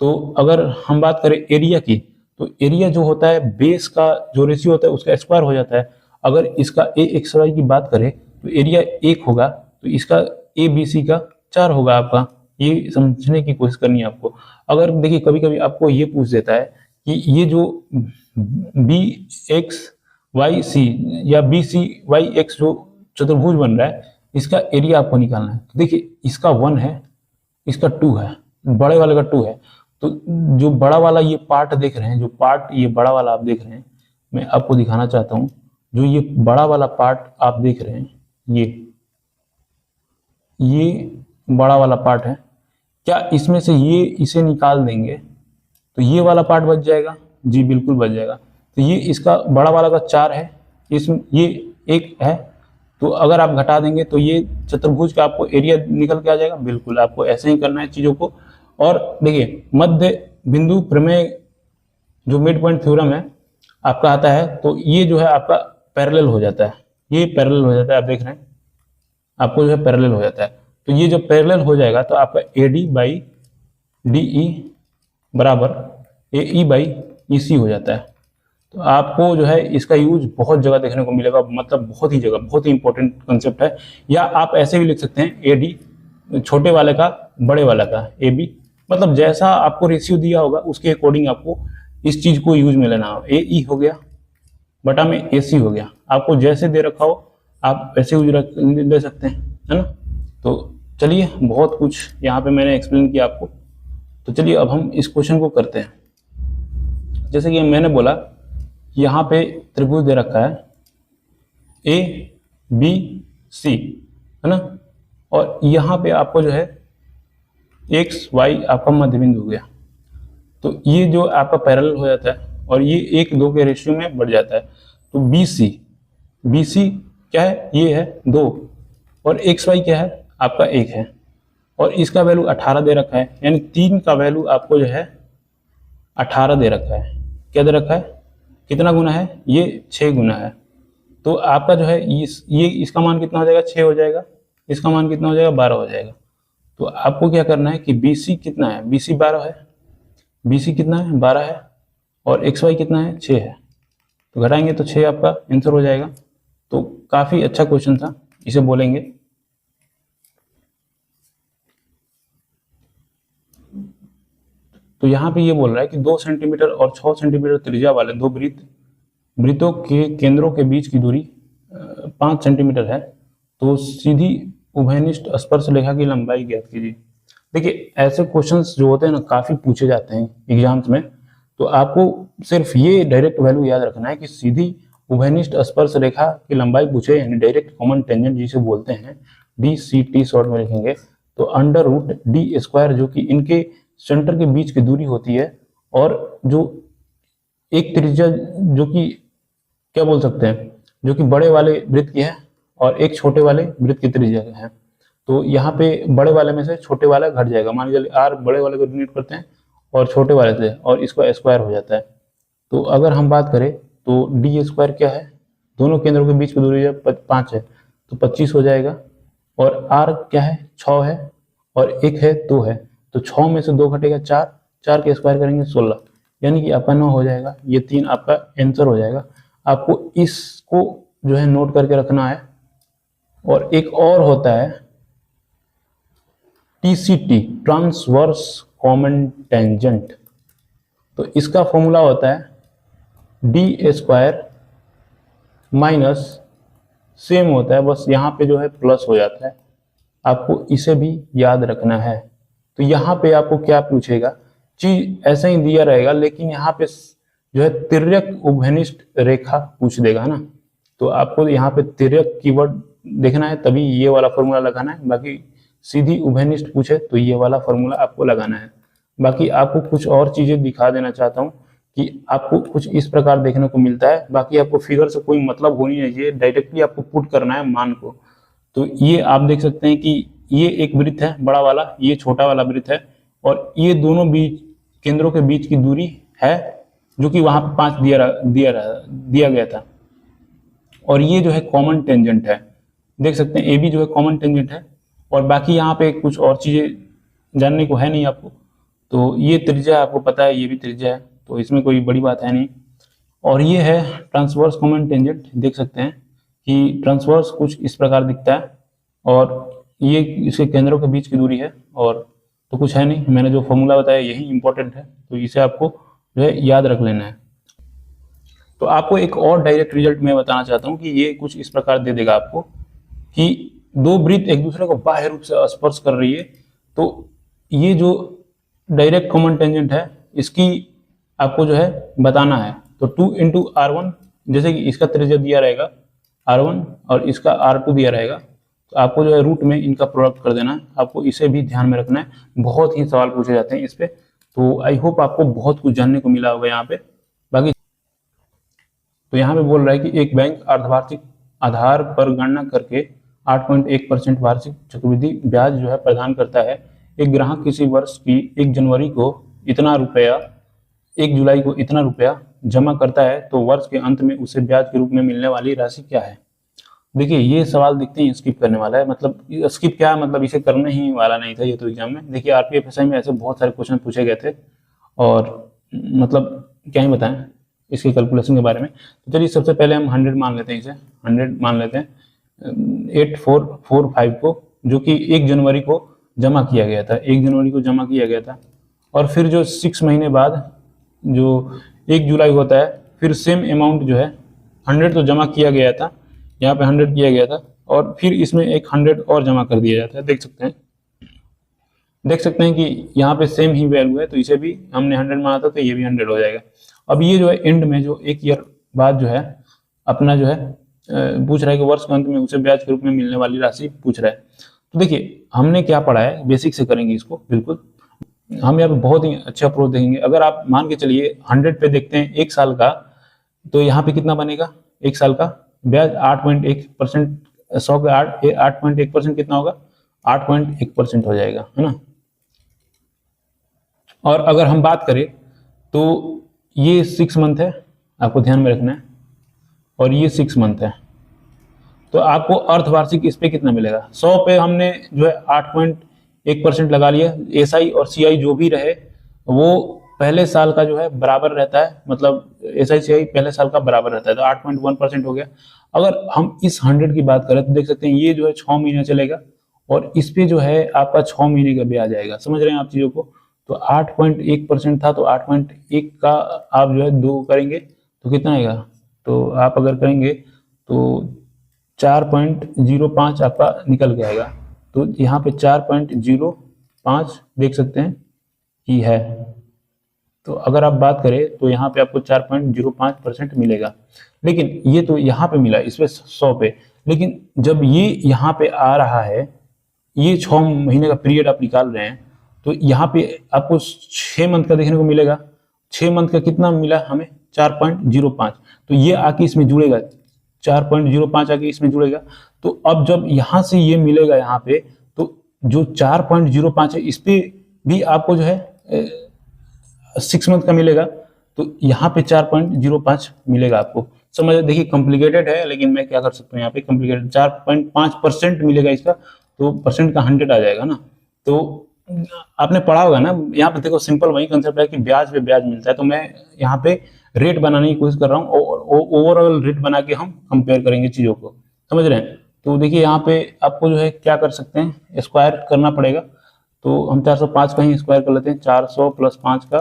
तो अगर हम बात करें एरिया की, तो एरिया जो होता है बेस का जो रेशियो होता है उसका स्क्वायर हो जाता है। अगर इसका AXY की बात करें तो एरिया 1 होगा तो इसका ABC का 4 होगा आपका। ये समझने की कोशिश करनी है आपको। अगर देखिए कभी कभी आपको ये पूछ देता है कि ये जो BXYC या BCYX जो चतुर्भुज बन रहा है इसका एरिया आपको निकालना है। तो देखिए इसका 1 है, इसका 2 है, बड़े वाले का 2 है। तो जो बड़ा वाला ये पार्ट देख रहे हैं, जो पार्ट ये बड़ा वाला आप देख रहे हैं, मैं आपको दिखाना चाहता हूं। जो ये बड़ा वाला पार्ट आप देख रहे हैं, ये बड़ा वाला पार्ट है। क्या इसमें से ये इसे निकाल देंगे तो ये वाला पार्ट बच जाएगा? जी बिल्कुल बच जाएगा। तो ये इसका बड़ा वाला का 4 है, इसमें ये 1 है। तो अगर आप घटा देंगे तो ये चतुर्भुज का आपको एरिया निकल के आ जाएगा। बिल्कुल आपको ऐसे ही करना है चीजों को। और देखिए मध्य बिंदु प्रमेय जो मिड पॉइंट थ्योरम है आपका आता है, तो ये जो है आपका पैरेलल हो जाता है। ये पैरेलल हो जाता है, आप देख रहे हैं आपको जो है पैरेलल हो जाता है। तो ये जो पैरेलल हो जाएगा तो आपका AD/DE बराबर AE/EC हो जाता है। तो आपको जो है इसका यूज बहुत जगह देखने को मिलेगा, मतलब बहुत ही जगह, बहुत ही इंपॉर्टेंट कंसेप्ट है। या आप ऐसे भी लिख सकते हैं AD छोटे वाले का बड़े वाला का AB, मतलब जैसा आपको रेशियो दिया होगा उसके अकॉर्डिंग आपको इस चीज को यूज में लेना हो। AE हो गया बटा में AC हो गया, आपको जैसे दे रखा हो आप ऐसे यूज ले सकते हैं, है ना। तो चलिए बहुत कुछ यहाँ पे मैंने एक्सप्लेन किया आपको। तो चलिए अब हम इस क्वेश्चन को करते हैं। जैसे कि मैंने बोला यहाँ पे त्रिभुज दे रखा है ABC, है ना। और यहाँ पे आपको जो है XY आपका मध्य बिंदु हो गया। तो ये जो आपका पैरेलल हो जाता है और ये 1-2 के रेशियो में बढ़ जाता है। तो BC क्या है? ये है 2 और XY क्या है? आपका 1 है। और इसका वैल्यू 18 दे रखा है, यानी 3 का वैल्यू आपको जो है 18 दे रखा है। क्या दे रखा है? कितना गुना है? ये 6 गुना है। तो आपका जो है ये इसका मान कितना हो जाएगा? 6 हो जाएगा। इसका मान कितना हो जाएगा? 12 हो जाएगा। तो आपको क्या करना है कि BC कितना है? BC 12 है। BC कितना है? 12 है। और XY कितना है? 6 है। तो घटाएंगे तो 6 आपका आंसर हो जाएगा। तो काफी अच्छा क्वेश्चन था, इसे बोलेंगे। तो यहाँ पे ये बोल रहा है कि 2 सेंटीमीटर और 6 सेंटीमीटर त्रिज्या वाले 2 वृत्तों के केंद्रों के बीच की दूरी 5 सेंटीमीटर है। तो सीधी उभयनिष्ठ स्पर्श रेखा की लंबाई ज्ञात कीजिए। देखिए ऐसे क्वेश्चंस जो होते हैं ना काफी पूछे जाते हैं एग्जाम्स में। तो आपको सिर्फ ये डायरेक्ट वैल्यू याद रखना है कि सीधी उभयनिष्ठ स्पर्श रेखा की लंबाई पूछे, यानी डायरेक्ट कॉमन टेंजेंट जिसे बोलते हैं, DCT शॉर्ट में लिखेंगे। तो √D² जो कि इनके सेंटर के बीच की दूरी होती है, और जो एक त्रिज्या जो कि क्या बोल सकते हैं, जो कि बड़े वाले वृत्त की है और एक छोटे वाले वृत्त की त्रिज्या है। तो यहाँ पे बड़े वाले में से छोटे वाला घट जाएगा। मान लीजिए R बड़े वाले को डिनोट करते हैं और छोटे वाले से, और इसका स्क्वायर हो जाता है। तो अगर हम बात करें तो D² क्या है? दोनों केंद्रों के बीच की दूरी 5 है तो 25 हो जाएगा। और R क्या है? 6 है और 1 है 2 है। तो 6 में से 2 घटेगा 4, 4 के स्क्वायर करेंगे 16, यानी कि आपका 9 हो जाएगा। ये 3 आपका आंसर हो जाएगा। आपको इसको जो है नोट करके रखना है और एक और होता है TCT, ट्रांसवर्स कॉमन टेंजेंट। तो इसका फॉर्मूला होता है डी स्क्वायर माइनस, सेम होता है, बस यहाँ पे जो है प्लस हो जाता है। आपको इसे भी याद रखना है। तो यहाँ पे आपको क्या पूछेगा, चीज ऐसा ही दिया रहेगा, लेकिन यहाँ पे जो है तिर्यक उभयनिष्ठ रेखा पूछ देगा, है ना। तो आपको यहाँ पे तिर्यक कीवर्ड देखना है, तभी ये वाला फॉर्मूला लगाना है। बाकी सीधी उभयनिष्ठ पूछे तो ये वाला फॉर्मूला आपको लगाना है। बाकी आपको कुछ और चीजें दिखा देना चाहता हूँ कि आपको कुछ इस प्रकार देखने को मिलता है। बाकी आपको फिगर से कोई मतलब होनी नहीं चाहिए, डायरेक्टली आपको पुट करना है मान को। तो ये आप देख सकते हैं कि ये एक वृत्त है बड़ा वाला, ये छोटा वाला वृत्त है, और ये दोनों बीच केंद्रों के बीच की दूरी है, जो कि वहां पे 5 दिया गया था। और ये जो है कॉमन टेंजेंट है, देख सकते हैं ए बी जो है कॉमन टेंजेंट है। और बाकी यहाँ पे कुछ और चीजें जानने को है नहीं आपको। तो ये त्रिज्या आपको पता है, ये भी त्रिज्या है, तो इसमें कोई बड़ी बात है नहीं। और ये है ट्रांसवर्स कॉमन टेंजेंट, देख सकते हैं कि ट्रांसवर्स कुछ इस प्रकार दिखता है, और ये इसके केंद्रों के बीच की दूरी है। और तो कुछ है नहीं, मैंने जो फॉर्मूला बताया यही इंपॉर्टेंट है, तो इसे आपको जो है याद रख लेना है। तो आपको एक और डायरेक्ट रिजल्ट मैं बताना चाहता हूँ कि ये कुछ इस प्रकार दे देगा आपको कि दो वृत्त एक दूसरे को बाह्य रूप से स्पर्श कर रही है। तो ये जो डायरेक्ट कॉमन टेंजेंट है, इसकी आपको जो है बताना है। तो 2 इंटू R1, जैसे कि इसका त्रिज्या दिया रहेगा R1 और इसका R2 दिया रहेगा, तो आपको जो है रूट में इनका प्रोडक्ट कर देना है। आपको इसे भी ध्यान में रखना है, बहुत ही सवाल पूछे जाते हैं इस पे। तो आई होप आपको बहुत कुछ जानने को मिला होगा यहाँ पे। बाकी तो यहाँ पे बोल रहा है कि एक बैंक अर्धवार्षिक आधार पर गणना करके 8.1% वार्षिक चक्रवृद्धि ब्याज जो है प्रदान करता है। एक ग्राहक किसी वर्ष की 1 जनवरी को इतना रुपया, 1 जुलाई को इतना रुपया जमा करता है, तो वर्ष के अंत में उसे ब्याज के रूप में मिलने वाली राशि क्या है। देखिए ये सवाल दिखते हैं स्किप करने वाला है, मतलब स्किप क्या है, मतलब इसे करने ही वाला नहीं था ये तो एग्जाम में। देखिए RPFSI में ऐसे बहुत सारे क्वेश्चन पूछे गए थे, और मतलब क्या ही बताएं इसके कैलकुलेशन के बारे में। तो चलिए सबसे पहले हम 100 मान लेते हैं, इसे 100 मान लेते हैं 8445 को, जो कि 1 जनवरी को जमा किया गया था, 1 जनवरी को जमा किया गया था। और फिर जो 6 महीने बाद जो 1 जुलाई होता है, फिर सेम अमाउंट जो है 100 तो जमा किया गया था, यहाँ पे 100 किया गया था, और फिर इसमें एक 100 और जमा कर दिया जाता है। देख सकते हैं कि यहाँ पे सेम ही वैल्यू है, तो इसे भी हमने 100 माना था, तो ये भी 100 हो जाएगा। अब ये जो है एंड में जो 1 ईयर बाद जो है अपना जो है पूछ रहा है कि वर्ष के अंत में उसे ब्याज के रूप में मिलने वाली राशि पूछ रहा है। तो देखिए हमने क्या पढ़ा है, बेसिक से करेंगे इसको। बिल्कुल हम यहाँ पे बहुत ही अच्छा अप्रोच देखेंगे। अगर आप मान के चलिए 100 पे देखते हैं 1 साल का, तो यहाँ पे कितना बनेगा 1 साल का ब्याज 8.1%, 100 का 8.1% कितना होगा, 8.1% हो जाएगा, है ना। और अगर हम बात करें तो ये 6 मंथ है, आपको ध्यान में रखना है, और ये 6 मंथ है। तो आपको अर्धवार्षिक इस पे कितना मिलेगा, 100 पे हमने जो है 8.1% लगा लिया। SI और CI जो भी रहे वो पहले साल का जो है बराबर रहता है, मतलब SI CI पहले साल का बराबर रहता है, तो 8.1% हो गया। अगर हम इस 100 की बात करें तो देख सकते हैं ये जो है 6 महीने चलेगा, और इस पे जो है आपका 6 महीने का ब्याज आएगा। समझ रहे हैं आप चीजों को। तो 8.1% था, तो 8.1 का आप जो है 2 करेंगे तो कितना आएगा, तो आप अगर करेंगे तो 4.05 आपका निकल के आएगा। तो यहाँ पे 4.05 देख सकते हैं कि है। तो अगर आप बात करें तो यहाँ पे आपको 4.05% मिलेगा। लेकिन ये तो यहाँ पे मिला इस पे 100 पे, लेकिन जब ये यहाँ पे आ रहा है, ये 6 महीने का पीरियड आप निकाल रहे हैं, तो यहाँ पे आपको 6 मंथ का देखने को मिलेगा। 6 मंथ का कितना मिला हमें, 4.05। तो ये आके इसमें जुड़ेगा, 4.05 आके इसमें जुड़ेगा। तो अब जब यहाँ से ये मिलेगा यहाँ पे, तो जो 4.05 है इस पे भी आपको जो है 6 मंथ का मिलेगा, तो यहाँ पे 4.05 मिलेगा आपको। समझ, देखिए कॉम्प्लिकेटेड है, लेकिन मैं क्या कर सकता हूँ यहाँ पे कॉम्प्लिकेटेड। 4.5% मिलेगा इसका, तो परसेंट का 100 आ जाएगा ना। तो आपने पढ़ा होगा ना, यहाँ पे देखो सिंपल वही कंसेप्ट है कि ब्याज पे ब्याज मिलता है। तो मैं यहाँ पे रेट बनाने की कोशिश कर रहा हूँ, और ओवरऑल रेट बना के हम कंपेयर करेंगे चीजों को, समझ रहे हैं। तो देखिए यहाँ पे आपको जो है क्या कर सकते हैं, स्क्वायर करना पड़ेगा। तो हम 405 का ही स्क्वायर कर लेते हैं, 400 + 5 का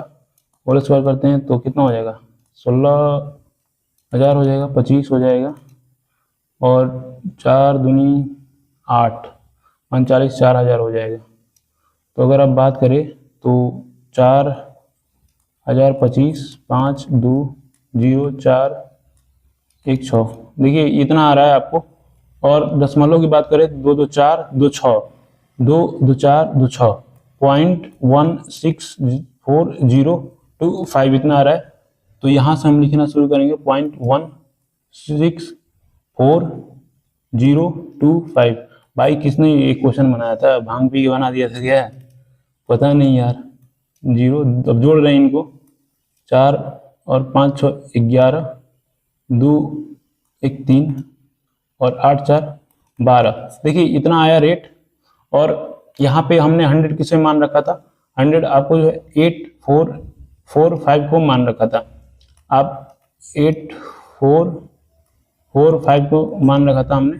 होल स्क्वायर करते हैं तो कितना हो जाएगा, 16,000 हो जाएगा, 25 हो जाएगा, और 4 दूनी 8, 39, 4,000 हो जाएगा। तो अगर आप बात करें तो 4,025, 5, 2, 0, 4, 1, 6, देखिए इतना आ रहा है आपको। और दशमलव की बात करें, 2, 2, 4, 2, 6, 2, 2, 4, 2, 6, 0.16402 इतना आ रहा है। तो यहाँ से हम लिखना शुरू करेंगे 0.16402। भाई किसने ये क्वेश्चन बनाया था, भांग पी के बना दिया था क्या, पता नहीं यार। 0 अब जोड़ रहे हैं इनको, 4 और 5, 6, 11, 2, 1, 3 और 8, 4, 12। देखिए इतना आया रेट। और यहाँ पे हमने 100 किसे मान रखा था, 100 आपको जो है 8445 को मान रखा था। आप 8445 को मान रखा था हमने,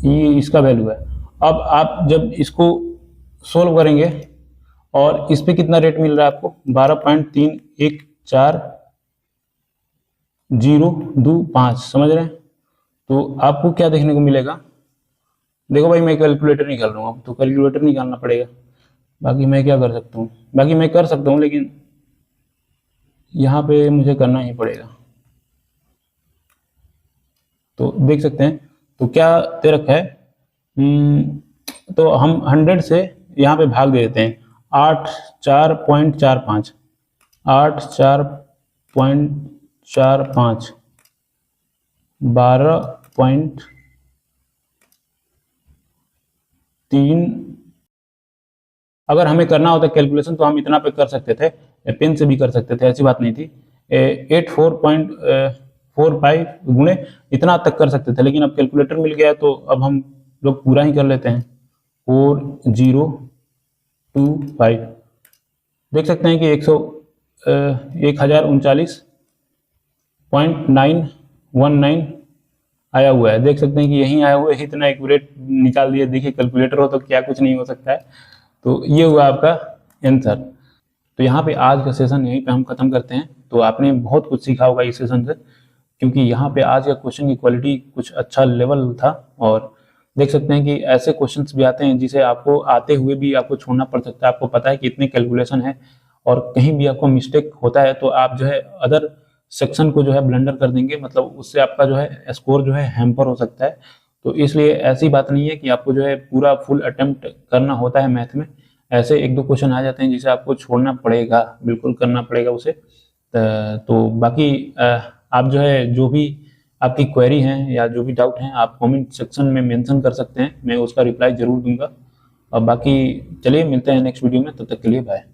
ये इसका वैल्यू है। अब आप जब इसको सोल्व करेंगे और इस पे कितना रेट मिल रहा है आपको, 12.314025, समझ रहे हैं। तो आपको क्या देखने को मिलेगा, देखो भाई मैं कैलकुलेटर निकाल रहा हूँ, तो कैलकुलेटर निकालना पड़ेगा। बाकी मैं क्या कर सकता हूँ, बाकी मैं कर सकता हूँ, लेकिन यहाँ पे मुझे करना ही पड़ेगा। तो देख सकते हैं तो क्या दे रखा है, तो हम 100 से यहाँ पे भाग दे देते हैं, 84.45, 84.45, 12.3। अगर हमें करना होता कैलकुलेशन तो हम इतना पे कर सकते थे, पेन से भी कर सकते थे, ऐसी बात नहीं थी। 84.45 गुणे इतना तक कर सकते थे, लेकिन अब कैलकुलेटर मिल गया तो अब हम लोग पूरा ही कर लेते हैं, 4025। देख सकते हैं कि 1039.919 आया हुआ है। देख सकते हैं कि यही आया हुआ है, इतना एक्यूरेट निकाल दिया। देखिए कैलकुलेटर हो तो क्या कुछ नहीं हो सकता है। तो ये हुआ आपका आंसर। तो यहाँ पे आज का सेशन यहीं पे हम खत्म करते हैं। तो आपने बहुत कुछ सीखा होगा इस सेशन से, क्योंकि यहाँ पे आज का क्वेश्चन की क्वालिटी कुछ अच्छा लेवल था। और देख सकते हैं कि ऐसे क्वेश्चंस भी आते हैं जिसे आपको आते हुए भी आपको छोड़ना पड़ सकता है। आपको पता है कि इतने कैलकुलेशन है और कहीं भी आपको मिस्टेक होता है तो आप जो है अदर सेक्शन को जो है ब्लंडर कर देंगे, मतलब उससे आपका जो है स्कोर जो है हैम्पर हो सकता है। तो इसलिए ऐसी बात नहीं है कि आपको जो है पूरा फुल अटेम्प्ट करना होता है मैथ में। ऐसे 1-2 क्वेश्चन आ जाते हैं जिसे आपको छोड़ना पड़ेगा, बिल्कुल करना पड़ेगा उसे। तो बाकी आप जो है जो भी आपकी क्वेरी हैं या जो भी डाउट हैं आप कमेंट सेक्शन में मेंशन कर सकते हैं, मैं उसका रिप्लाई जरूर दूंगा। और बाकी चलिए मिलते हैं नेक्स्ट वीडियो में, तब तक के लिए बाय।